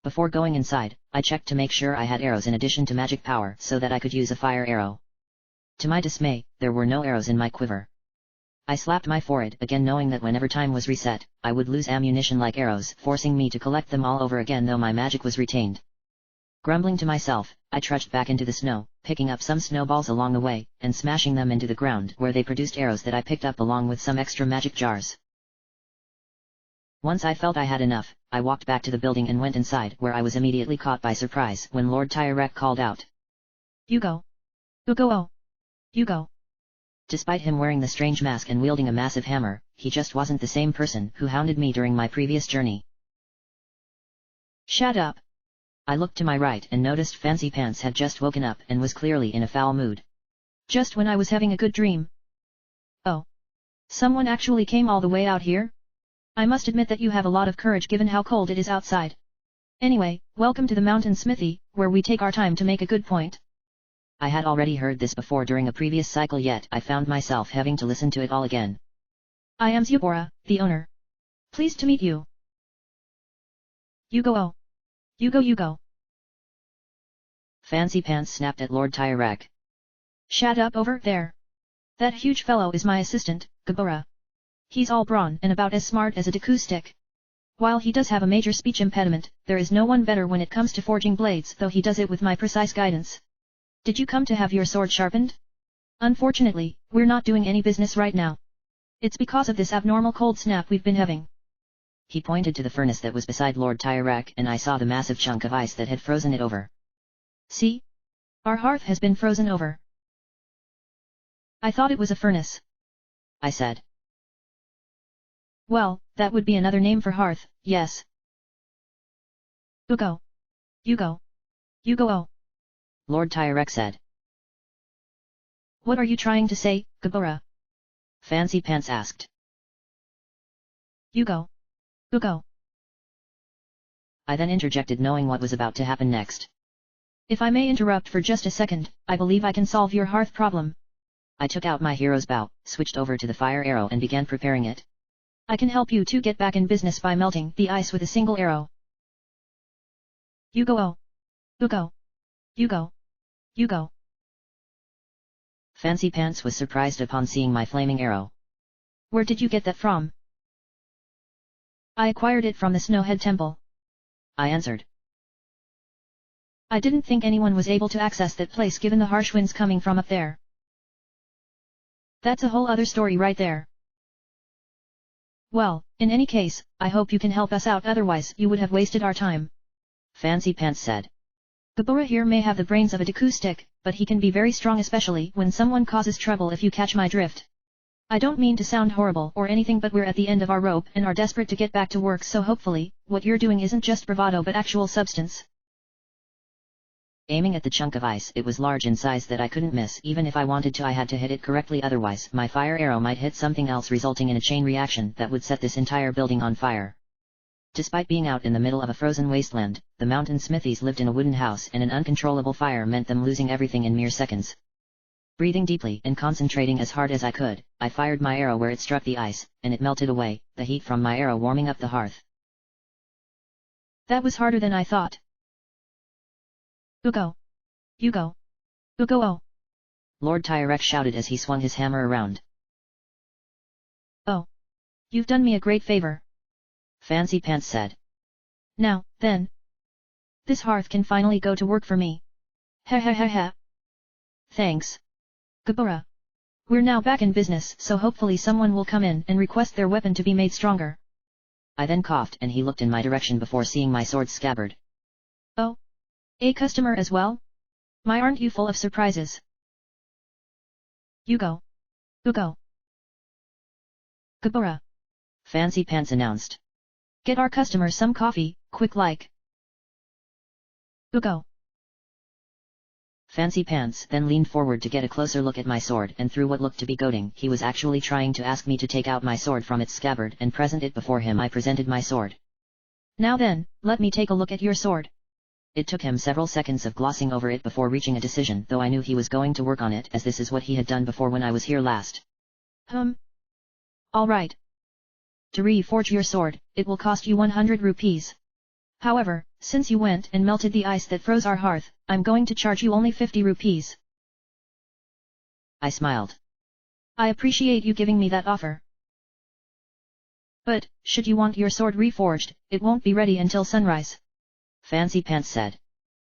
Before going inside, I checked to make sure I had arrows in addition to magic power so that I could use a fire arrow. To my dismay, there were no arrows in my quiver. I slapped my forehead again, knowing that whenever time was reset, I would lose ammunition like arrows, forcing me to collect them all over again though my magic was retained. Grumbling to myself, I trudged back into the snow, picking up some snowballs along the way, and smashing them into the ground where they produced arrows that I picked up along with some extra magic jars. Once I felt I had enough, I walked back to the building and went inside, where I was immediately caught by surprise when Lord Tyrek called out. Hugo! Hugo! Hugo! Despite him wearing the strange mask and wielding a massive hammer, he just wasn't the same person who hounded me during my previous journey. Shut up! I looked to my right and noticed Fancy Pants had just woken up and was clearly in a foul mood. Just when I was having a good dream. Oh. Someone actually came all the way out here? I must admit that you have a lot of courage given how cold it is outside. Anyway, welcome to the mountain smithy, where we take our time to make a good point. I had already heard this before during a previous cycle, yet I found myself having to listen to it all again. I am Majora, the owner. Pleased to meet you. Hugo! Oh. Hugo! Fancy Pants snapped at Lord Tyrek. Shut up over there. That huge fellow is my assistant, Gabora. He's all brawn and about as smart as a Deku stick. While he does have a major speech impediment, there is no one better when it comes to forging blades, though he does it with my precise guidance. Did you come to have your sword sharpened? Unfortunately, we're not doing any business right now. It's because of this abnormal cold snap we've been having. He pointed to the furnace that was beside Lord Tyrek, and I saw the massive chunk of ice that had frozen it over. See? Our hearth has been frozen over. I thought it was a furnace, I said. Well, that would be another name for hearth, yes. Ugo. Ugo. Ugo. Lord Tyrek said. What are you trying to say, Gabora? Fancy Pants asked. Ugo. Ugo. I then interjected, knowing what was about to happen next. If I may interrupt for just a second, I believe I can solve your hearth problem. I took out my hero's bow, switched over to the fire arrow and began preparing it. I can help you to get back in business by melting the ice with a single arrow. Ugo. Ugo. Ugo. Ugo. Fancy Pants was surprised upon seeing my flaming arrow. Where did you get that from? I acquired it from the Snowhead Temple. I answered. I didn't think anyone was able to access that place given the harsh winds coming from up there. That's a whole other story right there. Well, in any case, I hope you can help us out, otherwise you would have wasted our time. Fancy Pants said. Gabora here may have the brains of a Deku stick, but he can be very strong, especially when someone causes trouble, if you catch my drift. I don't mean to sound horrible or anything, but we're at the end of our rope and are desperate to get back to work, so hopefully, what you're doing isn't just bravado but actual substance. Aiming at the chunk of ice, it was large in size that I couldn't miss. Even if I wanted to, I had to hit it correctly, otherwise my fire arrow might hit something else, resulting in a chain reaction that would set this entire building on fire. Despite being out in the middle of a frozen wasteland, the mountain smithies lived in a wooden house, and an uncontrollable fire meant them losing everything in mere seconds. Breathing deeply and concentrating as hard as I could, I fired my arrow where it struck the ice, and it melted away, the heat from my arrow warming up the hearth. That was harder than I thought. Ugo. Ugo. Ugo. Lord Tyrek shouted as he swung his hammer around. Oh. You've done me a great favor. Fancy Pants said. Now, then. This hearth can finally go to work for me. Ha ha ha ha. Thanks. Gabora. We're now back in business, so hopefully someone will come in and request their weapon to be made stronger. I then coughed and he looked in my direction before seeing my sword's scabbard. Oh? A customer as well? My, aren't you full of surprises? Ugo. Ugo. Gabora. Fancy Pants announced. Get our customer some coffee, quick like. Ugo. Fancy Pants then leaned forward to get a closer look at my sword, and through what looked to be goading, he was actually trying to ask me to take out my sword from its scabbard and present it before him. I presented my sword. Now then, let me take a look at your sword. It took him several seconds of glossing over it before reaching a decision, though I knew he was going to work on it, as this is what he had done before when I was here last. All right. To reforge your sword, it will cost you 100 rupees. However, since you went and melted the ice that froze our hearth, I'm going to charge you only 50 rupees. I smiled. I appreciate you giving me that offer. But, should you want your sword reforged, it won't be ready until sunrise. Fancy Pants said.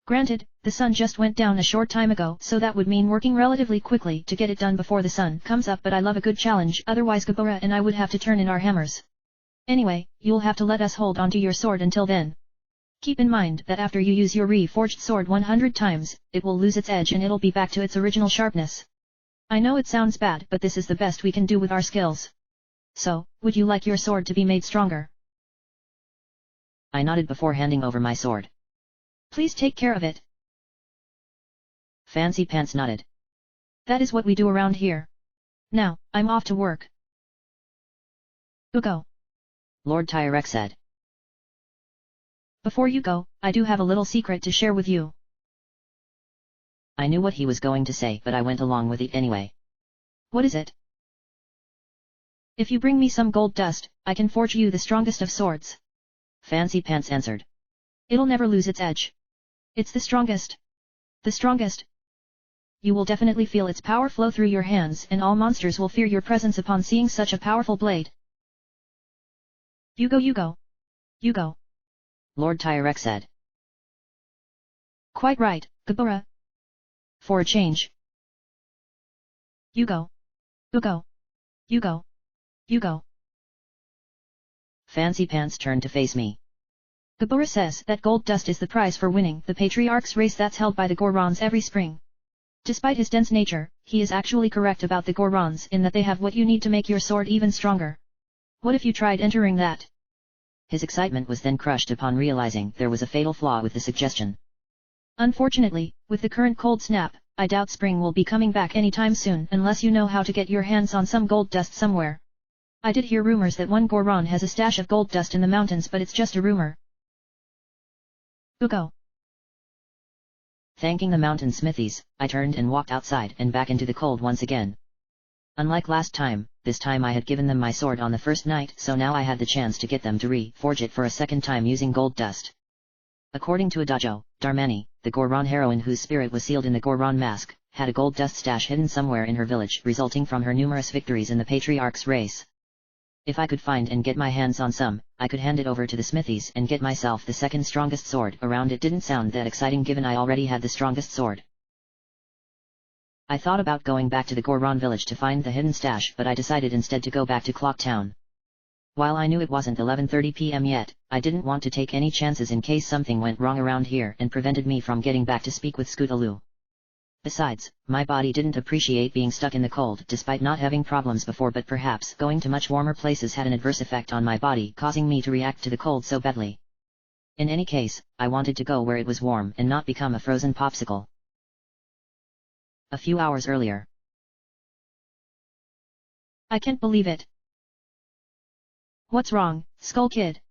Granted, the sun just went down a short time ago, so that would mean working relatively quickly to get it done before the sun comes up, but I love a good challenge, otherwise Gabora and I would have to turn in our hammers. Anyway, you'll have to let us hold onto your sword until then. Keep in mind that after you use your reforged sword 100 times, it will lose its edge and it'll be back to its original sharpness. I know it sounds bad, but this is the best we can do with our skills. So, would you like your sword to be made stronger? I nodded before handing over my sword. Please take care of it. Fancy Pants nodded. That is what we do around here. Now, I'm off to work. Ugo. Lord Tyrek said. Before you go, I do have a little secret to share with you. I knew what he was going to say, but I went along with it anyway. What is it? If you bring me some gold dust, I can forge you the strongest of swords. Fancy Pants answered. It'll never lose its edge. It's the strongest. The strongest. You will definitely feel its power flow through your hands, and all monsters will fear your presence upon seeing such a powerful blade. Ugo. You go. Lord Tyrek said. Quite right, Gabora. For a change. You go. You go. You go. You go. Fancy Pants turned to face me. Gabora says that gold dust is the prize for winning the Patriarch's race that's held by the Gorons every spring. Despite his dense nature, he is actually correct about the Gorons in that they have what you need to make your sword even stronger. What if you tried entering that? His excitement was then crushed upon realizing there was a fatal flaw with the suggestion. Unfortunately, with the current cold snap, I doubt spring will be coming back anytime soon unless you know how to get your hands on some gold dust somewhere. I did hear rumors that one Goron has a stash of gold dust in the mountains, but it's just a rumor. Go. Thanking the mountain smithies, I turned and walked outside and back into the cold once again. Unlike last time, this time I had given them my sword on the first night, so now I had the chance to get them to re-forge it for a second time using gold dust. According to Adagio, Darmani, the Goron heroine whose spirit was sealed in the Goron mask, had a gold dust stash hidden somewhere in her village resulting from her numerous victories in the Patriarch's race. If I could find and get my hands on some, I could hand it over to the smithies and get myself the second strongest sword around. It didn't sound that exciting given I already had the strongest sword. I thought about going back to the Goron village to find the hidden stash, but I decided instead to go back to Clock Town. While I knew it wasn't 11:30 p.m. yet, I didn't want to take any chances in case something went wrong around here and prevented me from getting back to speak with Scootaloo. Besides, my body didn't appreciate being stuck in the cold despite not having problems before, but perhaps going to much warmer places had an adverse effect on my body, causing me to react to the cold so badly. In any case, I wanted to go where it was warm and not become a frozen popsicle. A few hours earlier. I can't believe it. What's wrong, Skull Kid?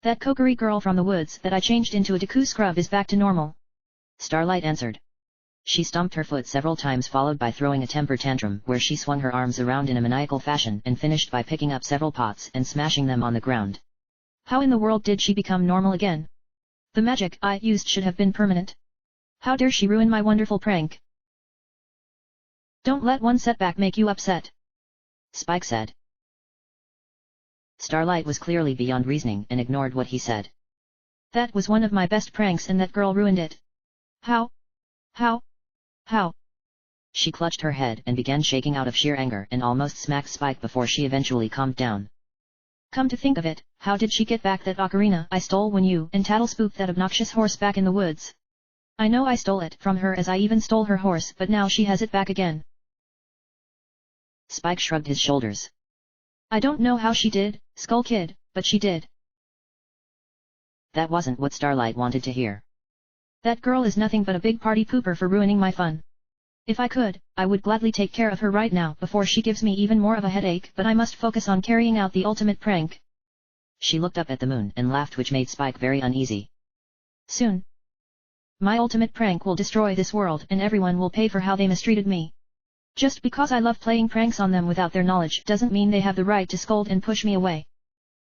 That Kokiri girl from the woods that I changed into a Deku scrub is back to normal. Starlight answered. She stomped her foot several times, followed by throwing a temper tantrum where she swung her arms around in a maniacal fashion and finished by picking up several pots and smashing them on the ground. How in the world did she become normal again? The magic I used should have been permanent. How dare she ruin my wonderful prank? Don't let one setback make you upset, Spike said. Starlight was clearly beyond reasoning and ignored what he said. That was one of my best pranks and that girl ruined it. How? How? She clutched her head and began shaking out of sheer anger and almost smacked Spike before she eventually calmed down. Come to think of it, how did she get back that ocarina I stole when you and Tattle spooked that obnoxious horse back in the woods? I know I stole it from her, as I even stole her horse, but now she has it back again. Spike shrugged his shoulders. I don't know how she did, Skull Kid, but she did. That wasn't what Starlight wanted to hear. That girl is nothing but a big party pooper for ruining my fun. If I could, I would gladly take care of her right now before she gives me even more of a headache, but I must focus on carrying out the ultimate prank. She looked up at the moon and laughed, which made Spike very uneasy. Soon, my ultimate prank will destroy this world and everyone will pay for how they mistreated me. Just because I love playing pranks on them without their knowledge doesn't mean they have the right to scold and push me away.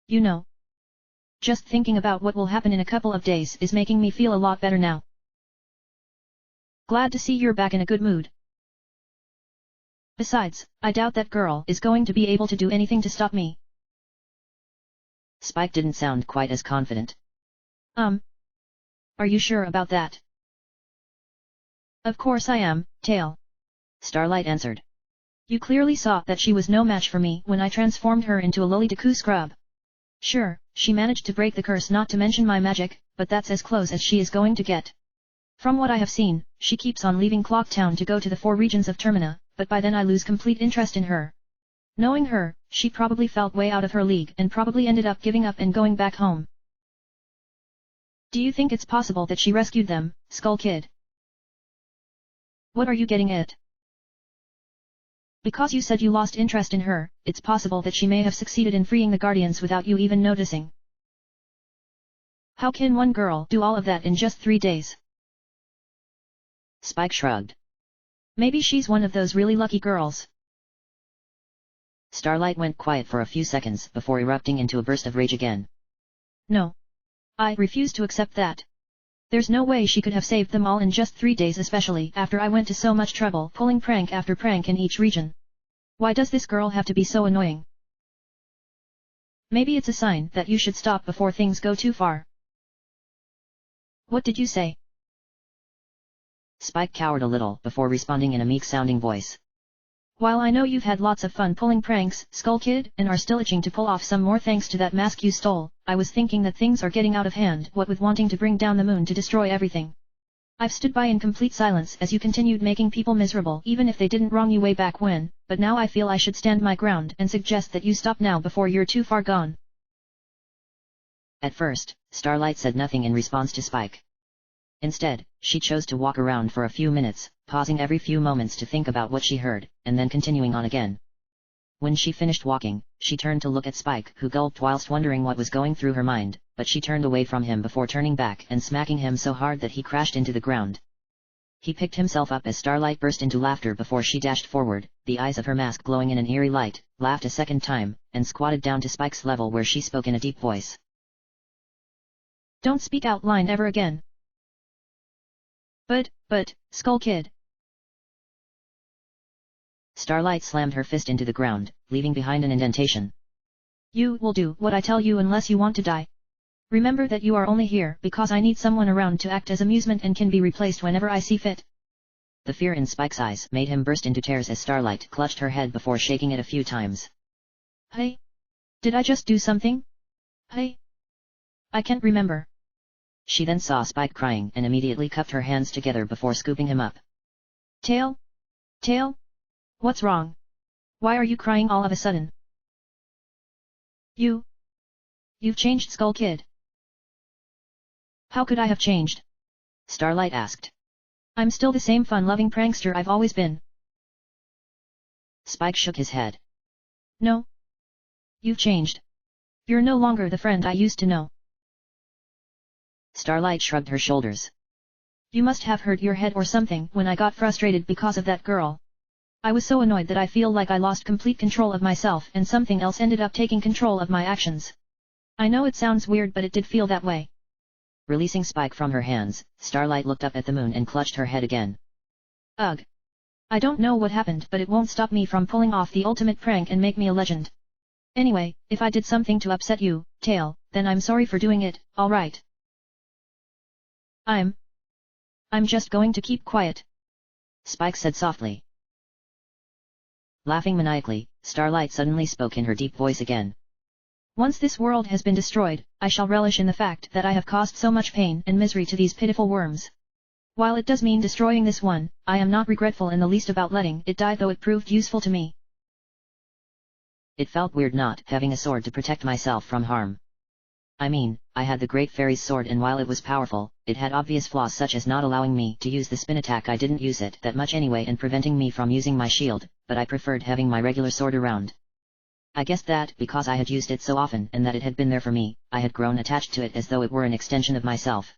You know. Just thinking about what will happen in a couple of days is making me feel a lot better now. Glad to see you're back in a good mood. Besides, I doubt that girl is going to be able to do anything to stop me. Spike didn't sound quite as confident. Are you sure about that? Of course I am, Tail. Starlight answered. You clearly saw that she was no match for me when I transformed her into a lowly Deku scrub. Sure, she managed to break the curse, not to mention my magic, but that's as close as she is going to get. From what I have seen, she keeps on leaving Clock Town to go to the 4 regions of Termina, but by then I lose complete interest in her. Knowing her, she probably felt way out of her league and probably ended up giving up and going back home. Do you think it's possible that she rescued them, Skull Kid? What are you getting at? Because you said you lost interest in her, it's possible that she may have succeeded in freeing the Guardians without you even noticing. How can one girl do all of that in just 3 days? Spike shrugged. Maybe she's one of those really lucky girls. Starlight went quiet for a few seconds before erupting into a burst of rage again. No. I refuse to accept that. There's no way she could have saved them all in just 3 days, especially after I went to so much trouble pulling prank after prank in each region. Why does this girl have to be so annoying? Maybe it's a sign that you should stop before things go too far. What did you say? Spike cowered a little before responding in a meek-sounding voice. While I know you've had lots of fun pulling pranks, Skull Kid, and are still itching to pull off some more thanks to that mask you stole, I was thinking that things are getting out of hand, what with wanting to bring down the moon to destroy everything. I've stood by in complete silence as you continued making people miserable even if they didn't wrong you way back when, but now I feel I should stand my ground and suggest that you stop now before you're too far gone. At first, Starlight said nothing in response to Spike. Instead, she chose to walk around for a few minutes, pausing every few moments to think about what she heard, and then continuing on again. When she finished walking, she turned to look at Spike, who gulped whilst wondering what was going through her mind, but she turned away from him before turning back and smacking him so hard that he crashed into the ground. He picked himself up as Starlight burst into laughter before she dashed forward, the eyes of her mask glowing in an eerie light, laughed a second time, and squatted down to Spike's level where she spoke in a deep voice. Don't speak out loud ever again. But, Skull Kid. Starlight slammed her fist into the ground, leaving behind an indentation. You will do what I tell you unless you want to die. Remember that you are only here because I need someone around to act as amusement and can be replaced whenever I see fit. The fear in Spike's eyes made him burst into tears as Starlight clutched her head before shaking it a few times. Hey? Did I just do something? Hey? I can't remember. She then saw Spike crying and immediately cupped her hands together before scooping him up. Tail? Tail? What's wrong? Why are you crying all of a sudden? You've changed, Skull Kid. How could I have changed? Starlight asked. I'm still the same fun-loving prankster I've always been. Spike shook his head. No. You've changed. You're no longer the friend I used to know. Starlight shrugged her shoulders. You must have hurt your head or something when I got frustrated because of that girl. I was so annoyed that I feel like I lost complete control of myself and something else ended up taking control of my actions. I know it sounds weird but it did feel that way. Releasing Spike from her hands, Starlight looked up at the moon and clutched her head again. Ugh. I don't know what happened but it won't stop me from pulling off the ultimate prank and make me a legend. Anyway, if I did something to upset you, Tail, then I'm sorry for doing it, alright? I'm just going to keep quiet. Spike said softly. Laughing maniacally, Starlight suddenly spoke in her deep voice again. Once this world has been destroyed, I shall relish in the fact that I have caused so much pain and misery to these pitiful worms. While it does mean destroying this one, I am not regretful in the least about letting it die though it proved useful to me. It felt weird not having a sword to protect myself from harm. I mean, I had the Great Fairy's sword and while it was powerful, it had obvious flaws such as not allowing me to use the spin attack. I didn't use it that much anyway and preventing me from using my shield, but I preferred having my regular sword around. I guessed that because I had used it so often and that it had been there for me, I had grown attached to it as though it were an extension of myself.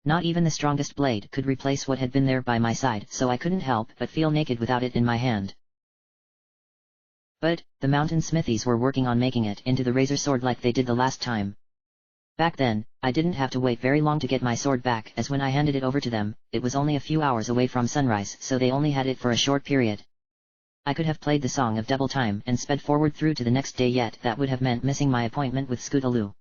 Not even the strongest blade could replace what had been there by my side, so I couldn't help but feel naked without it in my hand. But, the mountain smithies were working on making it into the razor sword like they did the last time. Back then, I didn't have to wait very long to get my sword back as when I handed it over to them, it was only a few hours away from sunrise so they only had it for a short period. I could have played the song of double time and sped forward through to the next day yet that would have meant missing my appointment with Scootaloo.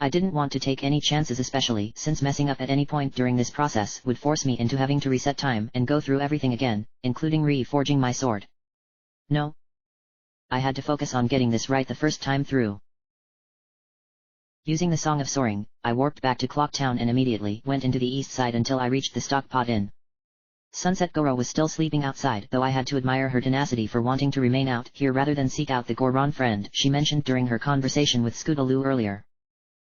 I didn't want to take any chances especially since messing up at any point during this process would force me into having to reset time and go through everything again, including re-forging my sword. No. I had to focus on getting this right the first time through. Using the Song of Soaring, I warped back to Clock Town and immediately went into the east side until I reached the Stockpot Inn. Sunset Goro was still sleeping outside though I had to admire her tenacity for wanting to remain out here rather than seek out the Goron friend she mentioned during her conversation with Scootaloo earlier.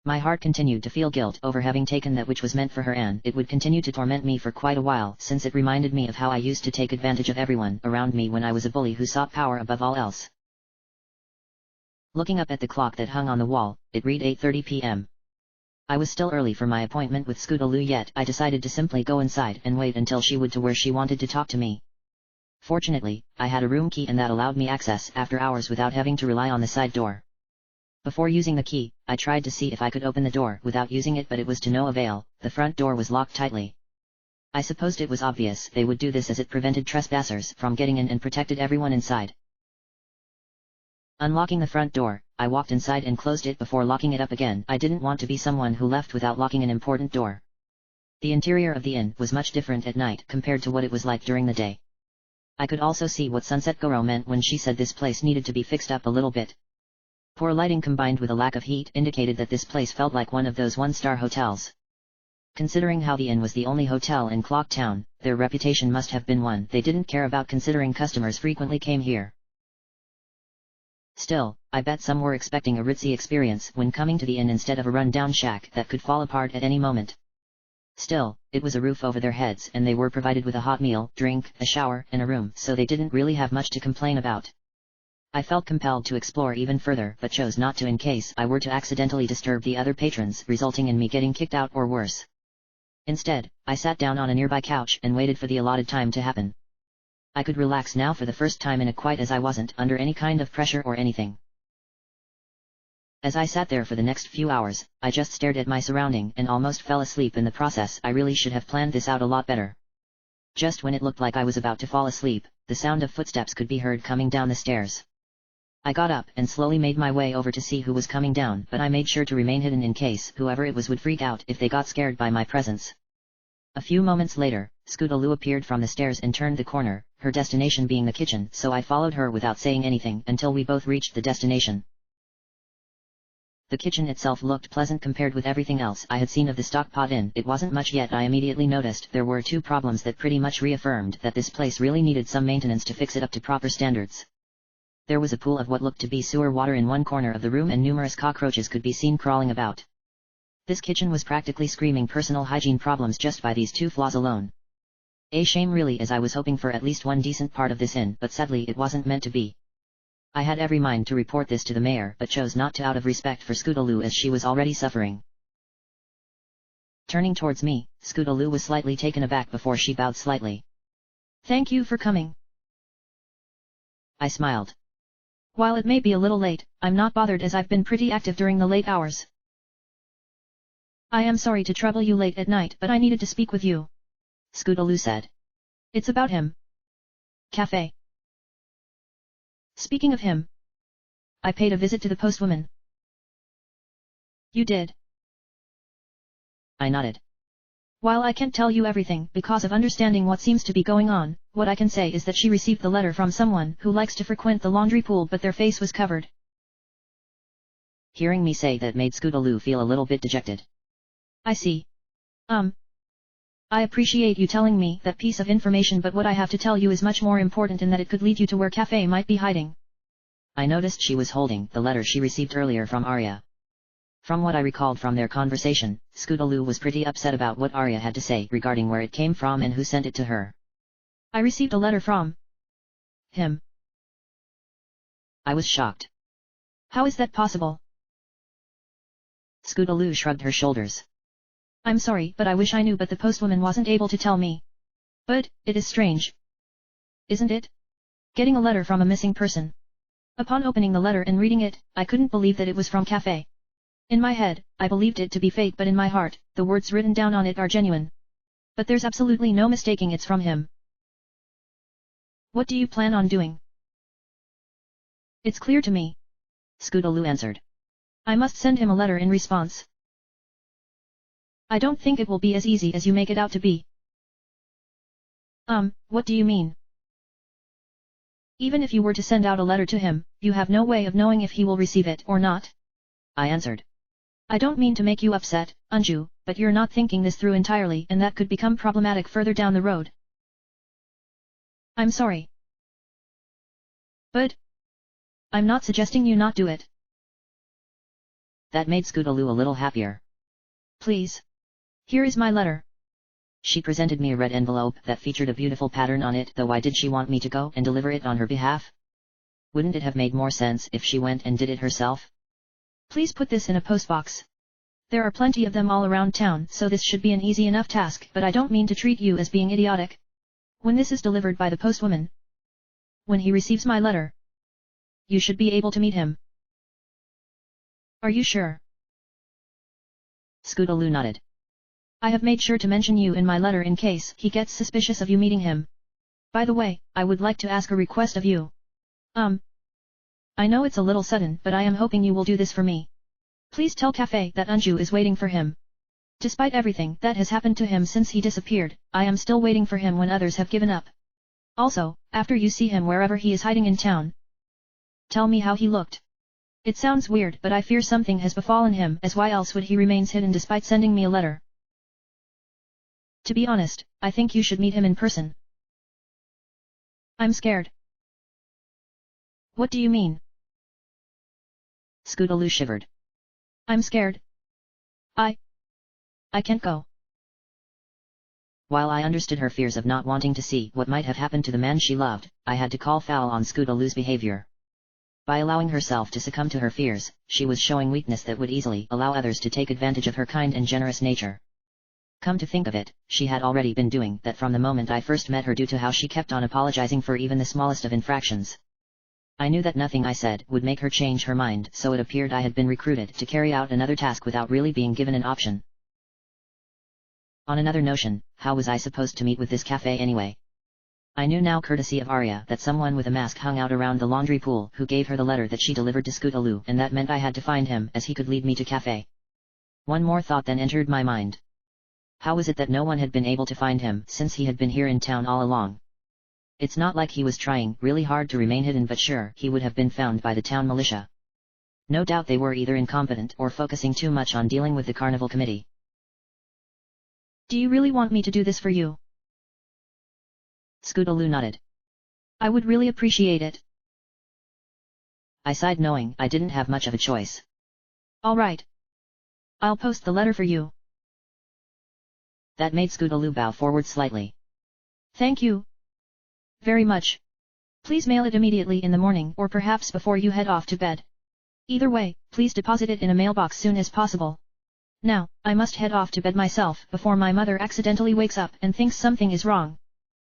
My heart continued to feel guilt over having taken that which was meant for her and it would continue to torment me for quite a while since it reminded me of how I used to take advantage of everyone around me when I was a bully who sought power above all else. Looking up at the clock that hung on the wall, it read 8:30 p.m. I was still early for my appointment with Scootaloo yet I decided to simply go inside and wait until she would to where she wanted to talk to me. Fortunately, I had a room key and that allowed me access after hours without having to rely on the side door. Before using the key, I tried to see if I could open the door without using it but it was to no avail, the front door was locked tightly. I supposed it was obvious they would do this as it prevented trespassers from getting in and protected everyone inside. Unlocking the front door, I walked inside and closed it before locking it up again. I didn't want to be someone who left without locking an important door. The interior of the inn was much different at night compared to what it was like during the day. I could also see what Sunset Goro meant when she said this place needed to be fixed up a little bit. Poor lighting combined with a lack of heat indicated that this place felt like one of those one-star hotels. Considering how the inn was the only hotel in Clock Town, their reputation must have been one they didn't care about, considering customers frequently came here. Still, I bet some were expecting a ritzy experience when coming to the inn instead of a run-down shack that could fall apart at any moment. Still, it was a roof over their heads and they were provided with a hot meal, drink, a shower, and a room, so they didn't really have much to complain about. I felt compelled to explore even further but chose not to in case I were to accidentally disturb the other patrons, resulting in me getting kicked out or worse. Instead, I sat down on a nearby couch and waited for the allotted time to happen. I could relax now for the first time in a quite, as I wasn't under any kind of pressure or anything. As I sat there for the next few hours, I just stared at my surrounding and almost fell asleep in the process. I really should have planned this out a lot better. Just when it looked like I was about to fall asleep, the sound of footsteps could be heard coming down the stairs. I got up and slowly made my way over to see who was coming down, but I made sure to remain hidden in case whoever it was would freak out if they got scared by my presence. A few moments later, Scootaloo appeared from the stairs and turned the corner, her destination being the kitchen, so I followed her without saying anything until we both reached the destination. The kitchen itself looked pleasant compared with everything else I had seen of the Stockpot Inn. It wasn't much, yet I immediately noticed there were two problems that pretty much reaffirmed that this place really needed some maintenance to fix it up to proper standards. There was a pool of what looked to be sewer water in one corner of the room and numerous cockroaches could be seen crawling about. This kitchen was practically screaming personal hygiene problems just by these two flaws alone. A shame really, as I was hoping for at least one decent part of this inn, but sadly it wasn't meant to be. I had every mind to report this to the mayor but chose not to out of respect for Scootaloo as she was already suffering. Turning towards me, Scootaloo was slightly taken aback before she bowed slightly. "Thank you for coming." I smiled. "While it may be a little late, I'm not bothered as I've been pretty active during the late hours. I am sorry to trouble you late at night, but I needed to speak with you," Scootaloo said. "It's about him. Cafe. Speaking of him, I paid a visit to the postwoman." "You did?" I nodded. "While I can't tell you everything because of understanding what seems to be going on, what I can say is that she received the letter from someone who likes to frequent the laundry pool but their face was covered." Hearing me say that made Scootaloo feel a little bit dejected. "I see. I appreciate you telling me that piece of information, but what I have to tell you is much more important in that it could lead you to where Cafe might be hiding." I noticed she was holding the letter she received earlier from Arya. From what I recalled from their conversation, Scootaloo was pretty upset about what Arya had to say regarding where it came from and who sent it to her. "I received a letter from him." I was shocked. "How is that possible?" Scootaloo shrugged her shoulders. "I'm sorry, but I wish I knew, but the postwoman wasn't able to tell me. But, it is strange. Isn't it? Getting a letter from a missing person. Upon opening the letter and reading it, I couldn't believe that it was from Cafe. In my head, I believed it to be fake, but in my heart, the words written down on it are genuine. But there's absolutely no mistaking it's from him. What do you plan on doing?" "It's clear to me," Scootaloo answered. "I must send him a letter in response. I don't think it will be as easy as you make it out to be." What do you mean?" "Even if you were to send out a letter to him, you have no way of knowing if he will receive it or not," I answered. "I don't mean to make you upset, Anju, but you're not thinking this through entirely and that could become problematic further down the road." "I'm sorry. But I'm not suggesting you not do it." That made Scootaloo a little happier. "Please. Here is my letter." She presented me a red envelope that featured a beautiful pattern on it, though why did she want me to go and deliver it on her behalf? Wouldn't it have made more sense if she went and did it herself? "Please put this in a postbox. There are plenty of them all around town, so this should be an easy enough task, but I don't mean to treat you as being idiotic. When this is delivered by the postwoman, when he receives my letter, you should be able to meet him." "Are you sure?" Scootaloo nodded. "I have made sure to mention you in my letter in case he gets suspicious of you meeting him. By the way, I would like to ask a request of you. I know it's a little sudden, but I am hoping you will do this for me. Please tell Cafe that Anju is waiting for him. Despite everything that has happened to him since he disappeared, I am still waiting for him when others have given up. Also, after you see him wherever he is hiding in town, tell me how he looked. It sounds weird, but I fear something has befallen him, as why else would he remains hidden despite sending me a letter? To be honest, I think you should meet him in person. I'm scared. What do you mean? Scootaloo shivered. I'm scared. I can't go. While I understood her fears of not wanting to see what might have happened to the man she loved, I had to call foul on Scootaloo's behavior. By allowing herself to succumb to her fears, she was showing weakness that would easily allow others to take advantage of her kind and generous nature. Come to think of it, she had already been doing that from the moment I first met her due to how she kept on apologizing for even the smallest of infractions. I knew that nothing I said would make her change her mind, so it appeared I had been recruited to carry out another task without really being given an option. On another notion, how was I supposed to meet with this Cafe anyway? I knew now courtesy of Arya that someone with a mask hung out around the laundry pool who gave her the letter that she delivered to Scootaloo, and that meant I had to find him as he could lead me to Cafe. One more thought then entered my mind. How was it that no one had been able to find him since he had been here in town all along? It's not like he was trying really hard to remain hidden, but sure, he would have been found by the town militia. No doubt they were either incompetent or focusing too much on dealing with the carnival committee. Do you really want me to do this for you? Scootaloo nodded. I would really appreciate it. I sighed, knowing I didn't have much of a choice. All right. I'll post the letter for you. That made Scootaloo bow forward slightly. Thank you very much. Please mail it immediately in the morning, or perhaps before you head off to bed. Either way, please deposit it in a mailbox soon as possible. Now, I must head off to bed myself before my mother accidentally wakes up and thinks something is wrong.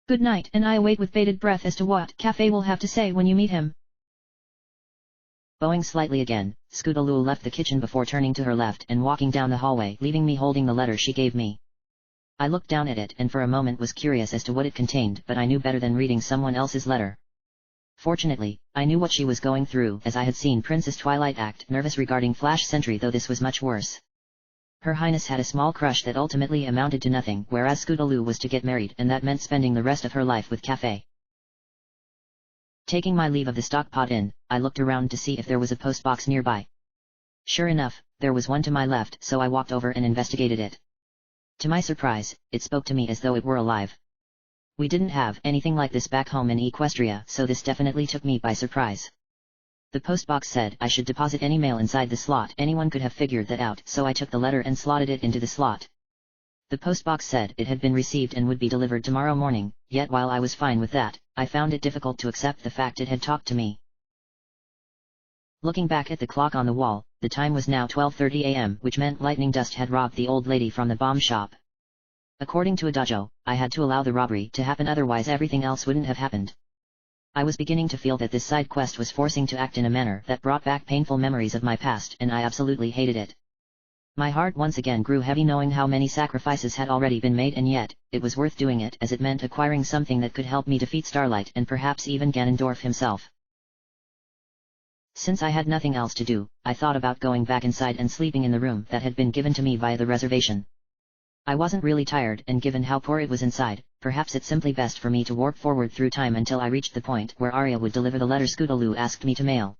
Good night, and I await with bated breath as to what Cafe will have to say when you meet him. Bowing slightly again, Scootaloo left the kitchen before turning to her left and walking down the hallway, leaving me holding the letter she gave me. I looked down at it and for a moment was curious as to what it contained, but I knew better than reading someone else's letter. Fortunately, I knew what she was going through, as I had seen Princess Twilight act nervous regarding Flash Sentry, though this was much worse. Her Highness had a small crush that ultimately amounted to nothing, whereas Scootaloo was to get married, and that meant spending the rest of her life with Cafe. Taking my leave of the Stockpot Inn, I looked around to see if there was a post box nearby. Sure enough, there was one to my left, so I walked over and investigated it. To my surprise, it spoke to me as though it were alive. We didn't have anything like this back home in Equestria, so this definitely took me by surprise. The postbox said I should deposit any mail inside the slot. Anyone could have figured that out, so I took the letter and slotted it into the slot. The postbox said it had been received and would be delivered tomorrow morning, yet while I was fine with that, I found it difficult to accept the fact it had talked to me. Looking back at the clock on the wall, the time was now 12:30 a.m., which meant lightning dust had robbed the old lady from the bomb shop. According to Adagio, I had to allow the robbery to happen, otherwise everything else wouldn't have happened. I was beginning to feel that this side quest was forcing to act in a manner that brought back painful memories of my past, and I absolutely hated it. My heart once again grew heavy knowing how many sacrifices had already been made, and yet, it was worth doing it, as it meant acquiring something that could help me defeat Starlight and perhaps even Ganondorf himself. Since I had nothing else to do, I thought about going back inside and sleeping in the room that had been given to me via the reservation. I wasn't really tired, and given how poor it was inside, perhaps it's simply best for me to warp forward through time until I reached the point where Arya would deliver the letter Scootaloo asked me to mail.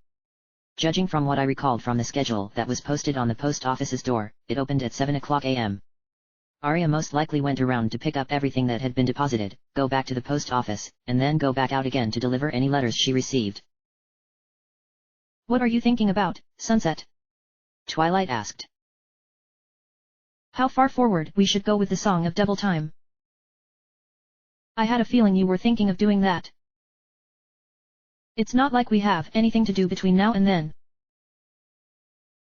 Judging from what I recalled from the schedule that was posted on the post office's door, it opened at 7 o'clock a.m. Arya most likely went around to pick up everything that had been deposited, go back to the post office, and then go back out again to deliver any letters she received. What are you thinking about, Sunset? Twilight asked. How far forward we should go with the Song of Devil Time? I had a feeling you were thinking of doing that. It's not like we have anything to do between now and then.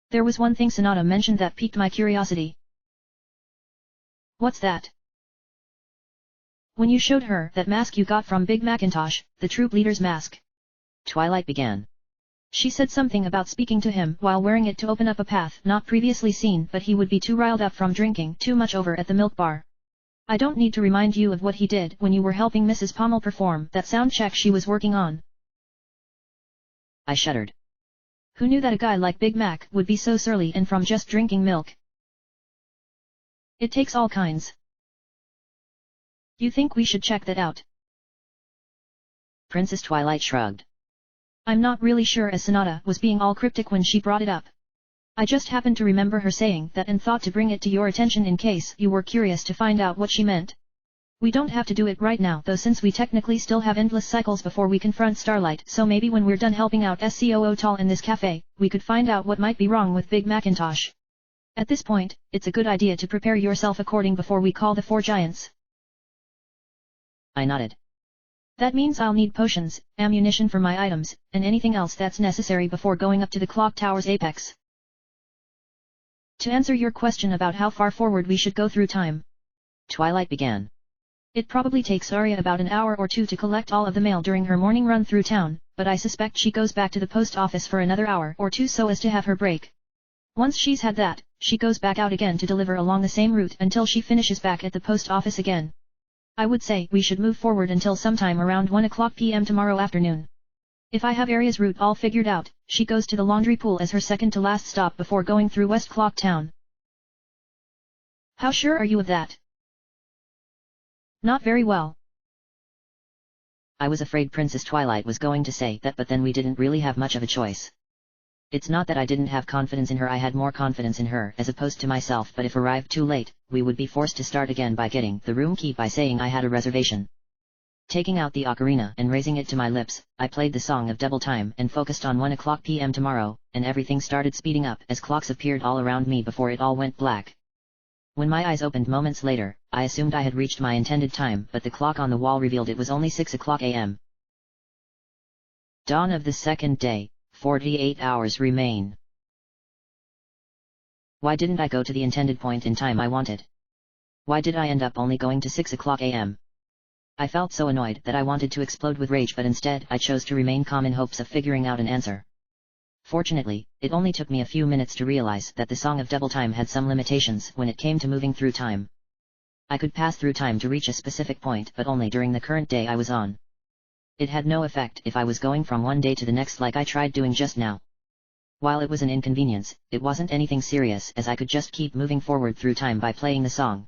There was one thing Sonata mentioned that piqued my curiosity. What's that? When you showed her that mask you got from Big Macintosh, the troop leader's mask. Twilight began. She said something about speaking to him while wearing it to open up a path not previously seen, but he would be too riled up from drinking too much over at the milk bar. I don't need to remind you of what he did when you were helping Mrs. Pommel perform that sound check she was working on. I shuddered. Who knew that a guy like Big Mac would be so surly and from just drinking milk? It takes all kinds. You think we should check that out? Princess Twilight shrugged. I'm not really sure, as Sonata was being all cryptic when she brought it up. I just happened to remember her saying that and thought to bring it to your attention in case you were curious to find out what she meant. We don't have to do it right now though, since we technically still have endless cycles before we confront Starlight, so maybe when we're done helping out SCOO Tall in this cafe, we could find out what might be wrong with Big Macintosh. At this point, it's a good idea to prepare yourself according before we call the 4 giants. I nodded. That means I'll need potions, ammunition for my items, and anything else that's necessary before going up to the clock tower's apex. To answer your question about how far forward we should go through time, Twilight began. It probably takes Arya about an hour or 2 to collect all of the mail during her morning run through town, but I suspect she goes back to the post office for another hour or 2 so as to have her break. Once she's had that, she goes back out again to deliver along the same route until she finishes back at the post office again. I would say we should move forward until sometime around 1:00 p.m. tomorrow afternoon. If I have Arya's route all figured out, she goes to the laundry pool as her second to last stop before going through West Clock Town. How sure are you of that? Not very well. I was afraid Princess Twilight was going to say that, but then we didn't really have much of a choice. It's not that I didn't have confidence in her, I had more confidence in her as opposed to myself, but if arrived too late, we would be forced to start again by getting the room key by saying I had a reservation. Taking out the ocarina and raising it to my lips, I played the song of double time and focused on 1:00 p.m. tomorrow, and everything started speeding up as clocks appeared all around me before it all went black. When my eyes opened moments later, I assumed I had reached my intended time, but the clock on the wall revealed it was only 6:00 a.m. Dawn of the second day, 48 hours remain. Why didn't I go to the intended point in time I wanted? Why did I end up only going to 6:00 a.m.? I felt so annoyed that I wanted to explode with rage, but instead I chose to remain calm in hopes of figuring out an answer. Fortunately, it only took me a few minutes to realize that the song of double time had some limitations when it came to moving through time. I could pass through time to reach a specific point, but only during the current day I was on. It had no effect if I was going from one day to the next like I tried doing just now. While it was an inconvenience, it wasn't anything serious as I could just keep moving forward through time by playing the song.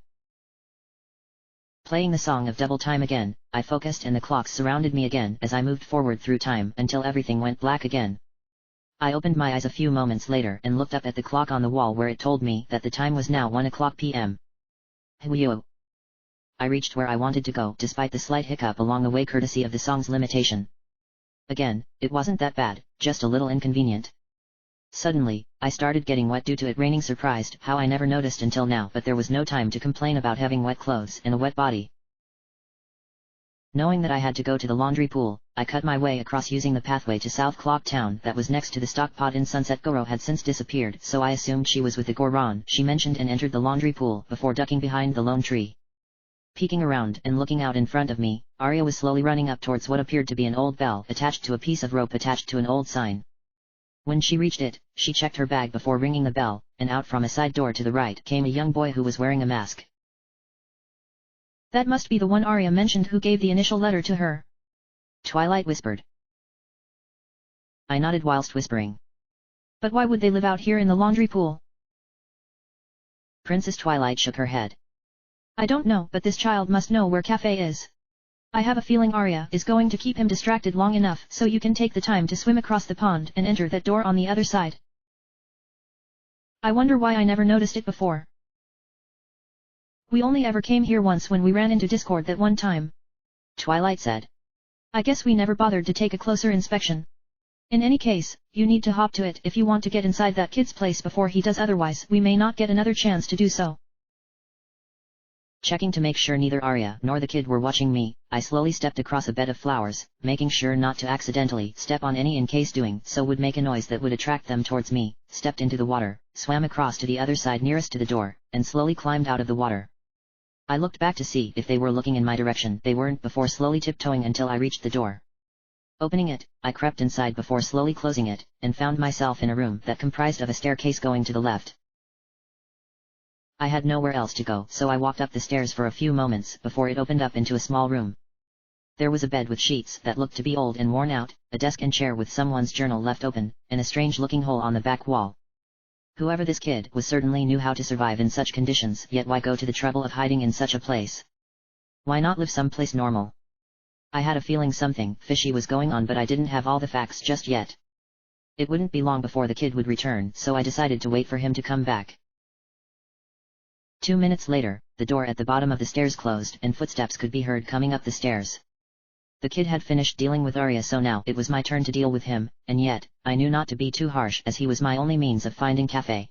Playing the song of double time again, I focused and the clocks surrounded me again as I moved forward through time until everything went black again. I opened my eyes a few moments later and looked up at the clock on the wall where it told me that the time was now 1:00 p.m. Whew. I reached where I wanted to go despite the slight hiccup along the way courtesy of the song's limitation. Again, it wasn't that bad, just a little inconvenient. Suddenly, I started getting wet due to it raining, surprised how I never noticed until now, but there was no time to complain about having wet clothes and a wet body. Knowing that I had to go to the laundry pool, I cut my way across using the pathway to South Clock Town that was next to the stockpot in Sunset. Goro had since disappeared, so I assumed she was with the Goron she mentioned and entered the laundry pool before ducking behind the lone tree. Peeking around and looking out in front of me, Arya was slowly running up towards what appeared to be an old bell attached to a piece of rope attached to an old sign. When she reached it, she checked her bag before ringing the bell, and out from a side door to the right came a young boy who was wearing a mask. That must be the one Arya mentioned who gave the initial letter to her. Twilight whispered. I nodded whilst whispering. But why would they live out here in the laundry pool? Princess Twilight shook her head. I don't know, but this child must know where cafe is. I have a feeling Arya is going to keep him distracted long enough so you can take the time to swim across the pond and enter that door on the other side. I wonder why I never noticed it before. We only ever came here once when we ran into Discord that one time. Twilight said. I guess we never bothered to take a closer inspection. In any case, you need to hop to it if you want to get inside that kid's place before he does, otherwise we may not get another chance to do so. Checking to make sure neither Arya nor the kid were watching me, I slowly stepped across a bed of flowers, making sure not to accidentally step on any in case doing so would make a noise that would attract them towards me, stepped into the water, swam across to the other side nearest to the door, and slowly climbed out of the water. I looked back to see if they were looking in my direction. They weren't before slowly tiptoeing until I reached the door. Opening it, I crept inside before slowly closing it, and found myself in a room that comprised of a staircase going to the left. I had nowhere else to go, so I walked up the stairs for a few moments before it opened up into a small room. There was a bed with sheets that looked to be old and worn out, a desk and chair with someone's journal left open, and a strange-looking hole on the back wall. Whoever this kid was certainly knew how to survive in such conditions, yet why go to the trouble of hiding in such a place? Why not live someplace normal? I had a feeling something fishy was going on, but I didn't have all the facts just yet. It wouldn't be long before the kid would return, so I decided to wait for him to come back. 2 minutes later, the door at the bottom of the stairs closed and footsteps could be heard coming up the stairs. The kid had finished dealing with Arya, so now it was my turn to deal with him, and yet, I knew not to be too harsh as he was my only means of finding cafe.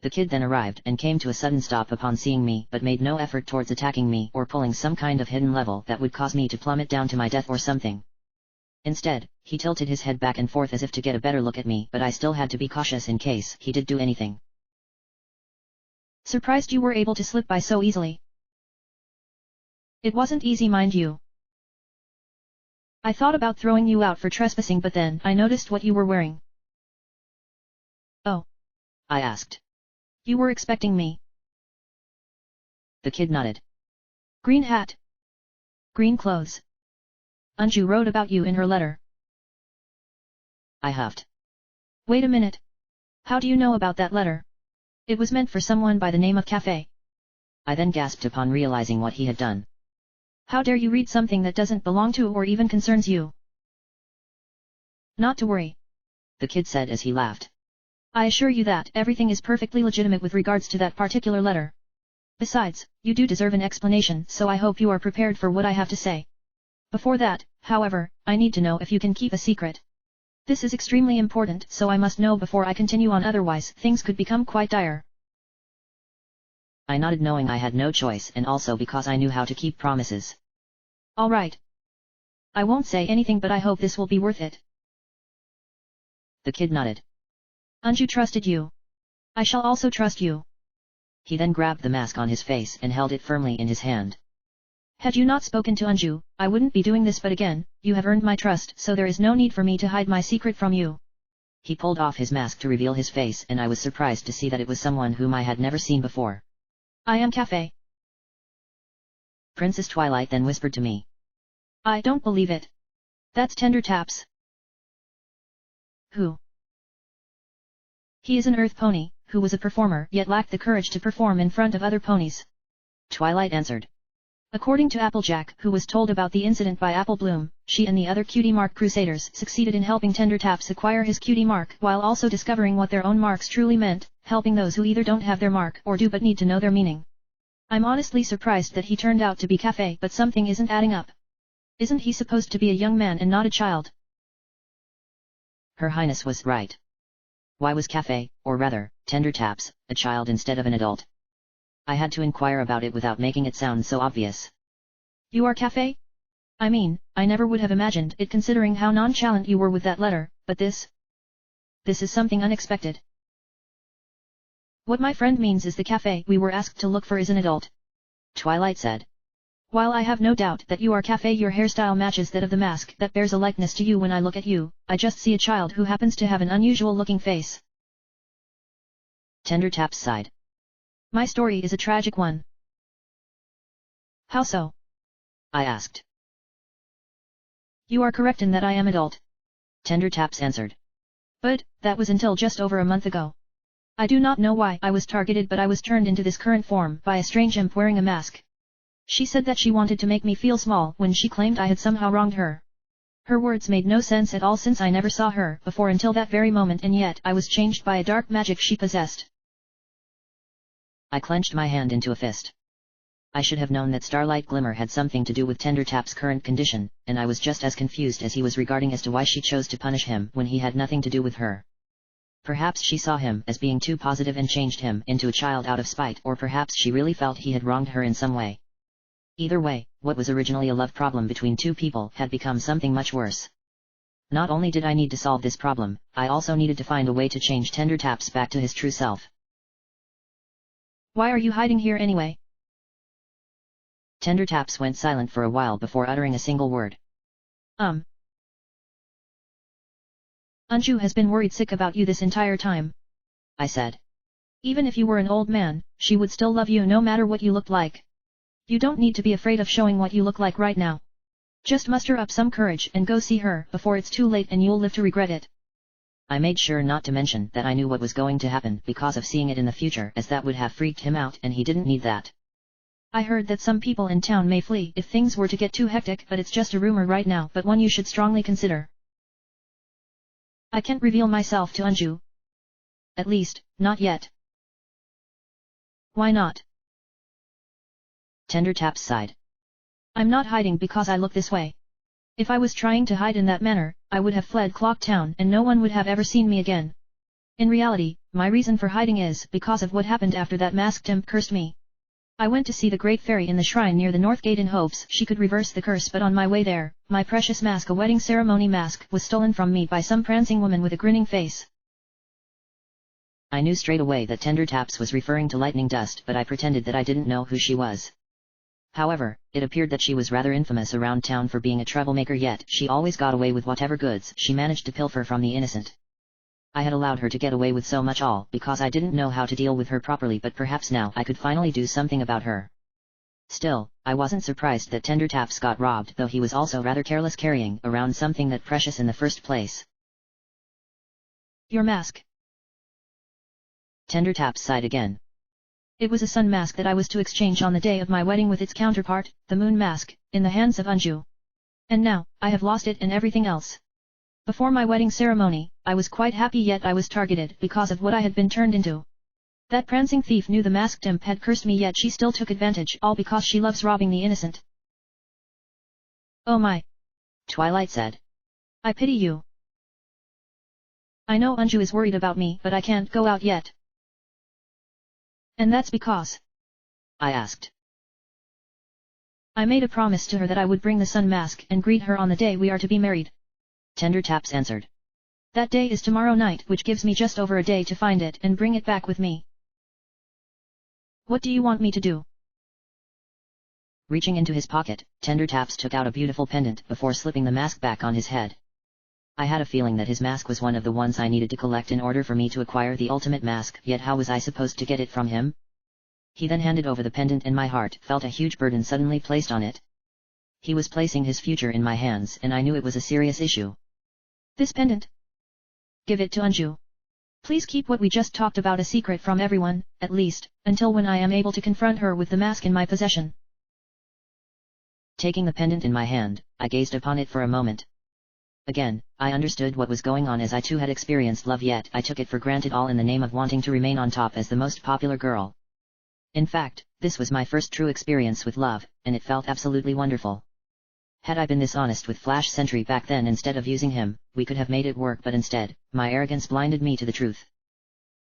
The kid then arrived and came to a sudden stop upon seeing me, but made no effort towards attacking me or pulling some kind of hidden level that would cause me to plummet down to my death or something. Instead, he tilted his head back and forth as if to get a better look at me, but I still had to be cautious in case he did do anything. Surprised you were able to slip by so easily. It wasn't easy, mind you. I thought about throwing you out for trespassing, but then I noticed what you were wearing. Oh. I asked. You were expecting me. The kid nodded. Green hat. Green clothes. Anju wrote about you in her letter. I huffed. Wait a minute. How do you know about that letter? It was meant for someone by the name of Cafe. I then gasped upon realizing what he had done. How dare you read something that doesn't belong to or even concerns you? Not to worry, the kid said as he laughed. I assure you that everything is perfectly legitimate with regards to that particular letter. Besides, you do deserve an explanation, so I hope you are prepared for what I have to say. Before that, however, I need to know if you can keep a secret. This is extremely important, so I must know before I continue on, otherwise things could become quite dire. I nodded, knowing I had no choice, and also because I knew how to keep promises. All right. I won't say anything, but I hope this will be worth it. The kid nodded. Anju trusted you. I shall also trust you. He then grabbed the mask on his face and held it firmly in his hand. Had you not spoken to Anju, I wouldn't be doing this, but again, you have earned my trust, so there is no need for me to hide my secret from you. He pulled off his mask to reveal his face, and I was surprised to see that it was someone whom I had never seen before. I am Cafe. Princess Twilight then whispered to me. I don't believe it. That's Tender Taps. Who? He is an earth pony, who was a performer yet lacked the courage to perform in front of other ponies. Twilight answered. According to Applejack, who was told about the incident by Apple Bloom, she and the other Cutie Mark Crusaders succeeded in helping Tender Taps acquire his Cutie Mark while also discovering what their own marks truly meant, helping those who either don't have their mark or do but need to know their meaning. I'm honestly surprised that he turned out to be Cafe, but something isn't adding up. Isn't he supposed to be a young man and not a child? Her Highness was right. Why was Cafe, or rather, Tender Taps, a child instead of an adult? I had to inquire about it without making it sound so obvious. You are Cafe? I mean, I never would have imagined it considering how nonchalant you were with that letter, but this is something unexpected. What my friend means is the Cafe we were asked to look for is an adult. Twilight said. While I have no doubt that you are Cafe, your hairstyle matches that of the mask that bears a likeness to you. When I look at you, I just see a child who happens to have an unusual looking face. Tender Taps sighed. My story is a tragic one. How so? I asked. You are correct in that I am adult. Tender Taps answered. But, that was until just over a month ago. I do not know why I was targeted, but I was turned into this current form by a strange imp wearing a mask. She said that she wanted to make me feel small when she claimed I had somehow wronged her. Her words made no sense at all since I never saw her before until that very moment, and yet I was changed by a dark magic she possessed. I clenched my hand into a fist. I should have known that Starlight Glimmer had something to do with Tender Tap's current condition, and I was just as confused as he was regarding as to why she chose to punish him when he had nothing to do with her. Perhaps she saw him as being too positive and changed him into a child out of spite, or perhaps she really felt he had wronged her in some way. Either way, what was originally a love problem between two people had become something much worse. Not only did I need to solve this problem, I also needed to find a way to change Tender Taps back to his true self. Why are you hiding here anyway? Tender Taps went silent for a while before uttering a single word. Anju has been worried sick about you this entire time, I said. Even if you were an old man, she would still love you no matter what you looked like. You don't need to be afraid of showing what you look like right now. Just muster up some courage and go see her before it's too late and you'll live to regret it. I made sure not to mention that I knew what was going to happen because of seeing it in the future, as that would have freaked him out and he didn't need that. I heard that some people in town may flee if things were to get too hectic, but it's just a rumor right now, but one you should strongly consider. I can't reveal myself to Anju. At least, not yet. Why not? Tender Taps sighed. I'm not hiding because I look this way. If I was trying to hide in that manner, I would have fled Clock Town and no one would have ever seen me again. In reality, my reason for hiding is because of what happened after that masked imp cursed me. I went to see the Great Fairy in the shrine near the North Gate in hopes she could reverse the curse, but on my way there, my precious mask, a wedding ceremony mask, was stolen from me by some prancing woman with a grinning face. I knew straight away that Tender Taps was referring to Lightning Dust, but I pretended that I didn't know who she was. However, it appeared that she was rather infamous around town for being a troublemaker, yet she always got away with whatever goods she managed to pilfer from the innocent. I had allowed her to get away with so much all because I didn't know how to deal with her properly, but perhaps now I could finally do something about her. Still, I wasn't surprised that Tender Taps got robbed, though he was also rather careless carrying around something that precious in the first place. Your mask. Tender Taps sighed again. It was a sun mask that I was to exchange on the day of my wedding with its counterpart, the moon mask, in the hands of Anju. And now, I have lost it and everything else. Before my wedding ceremony, I was quite happy, yet I was targeted because of what I had been turned into. That prancing thief knew the masked imp had cursed me, yet she still took advantage, all because she loves robbing the innocent. Oh my! Twilight said. I pity you. I know Anju is worried about me, but I can't go out yet. And that's because? I asked. I made a promise to her that I would bring the sun mask and greet her on the day we are to be married. Tender Taps answered. That day is tomorrow night, which gives me just over a day to find it and bring it back with me. What do you want me to do? Reaching into his pocket, Tender Taps took out a beautiful pendant before slipping the mask back on his head. I had a feeling that his mask was one of the ones I needed to collect in order for me to acquire the ultimate mask, yet how was I supposed to get it from him? He then handed over the pendant and my heart felt a huge burden suddenly placed on it. He was placing his future in my hands and I knew it was a serious issue. This pendant? Give it to Anju. Please keep what we just talked about a secret from everyone, at least, until when I am able to confront her with the mask in my possession. Taking the pendant in my hand, I gazed upon it for a moment. Again, I understood what was going on, as I too had experienced love, yet I took it for granted, all in the name of wanting to remain on top as the most popular girl. In fact, this was my first true experience with love, and it felt absolutely wonderful. Had I been this honest with Flash Sentry back then instead of using him, we could have made it work, but instead, my arrogance blinded me to the truth.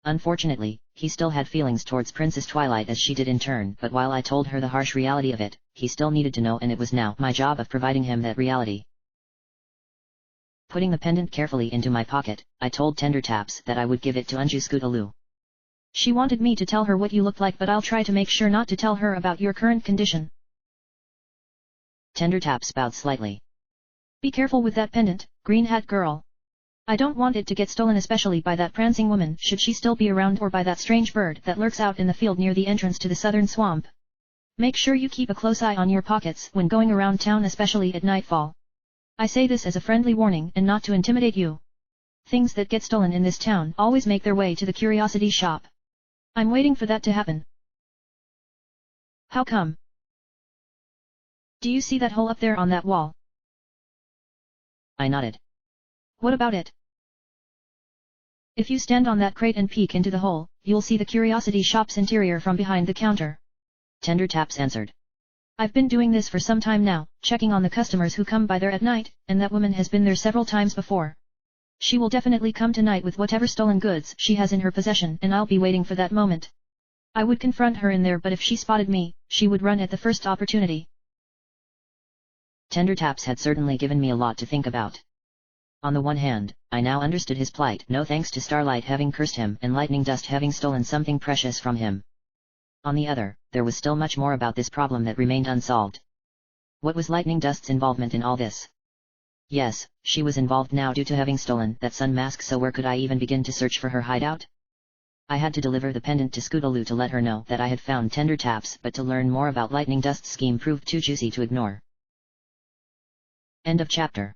Unfortunately, he still had feelings towards Princess Twilight as she did in turn, but while I told her the harsh reality of it, he still needed to know, and it was now my job of providing him that reality. Putting the pendant carefully into my pocket, I told Tender Taps that I would give it to Anju Scootaloo. She wanted me to tell her what you looked like, but I'll try to make sure not to tell her about your current condition. Tender Taps bowed slightly. Be careful with that pendant, Green Hat Girl. I don't want it to get stolen, especially by that prancing woman should she still be around, or by that strange bird that lurks out in the field near the entrance to the southern swamp. Make sure you keep a close eye on your pockets when going around town, especially at nightfall. I say this as a friendly warning and not to intimidate you. Things that get stolen in this town always make their way to the curiosity shop. I'm waiting for that to happen. How come? Do you see that hole up there on that wall? I nodded. What about it? If you stand on that crate and peek into the hole, you'll see the curiosity shop's interior from behind the counter. Tender Taps answered. I've been doing this for some time now, checking on the customers who come by there at night, and that woman has been there several times before. She will definitely come tonight with whatever stolen goods she has in her possession, and I'll be waiting for that moment. I would confront her in there, but if she spotted me, she would run at the first opportunity. Tender Taps had certainly given me a lot to think about. On the one hand, I now understood his plight, no thanks to Starlight having cursed him and Lightning Dust having stolen something precious from him. On the other, there was still much more about this problem that remained unsolved. What was Lightning Dust's involvement in all this? Yes, she was involved now due to having stolen that sun mask, so where could I even begin to search for her hideout? I had to deliver the pendant to Scootaloo to let her know that I had found Tender Taps, but to learn more about Lightning Dust's scheme proved too juicy to ignore. End of chapter.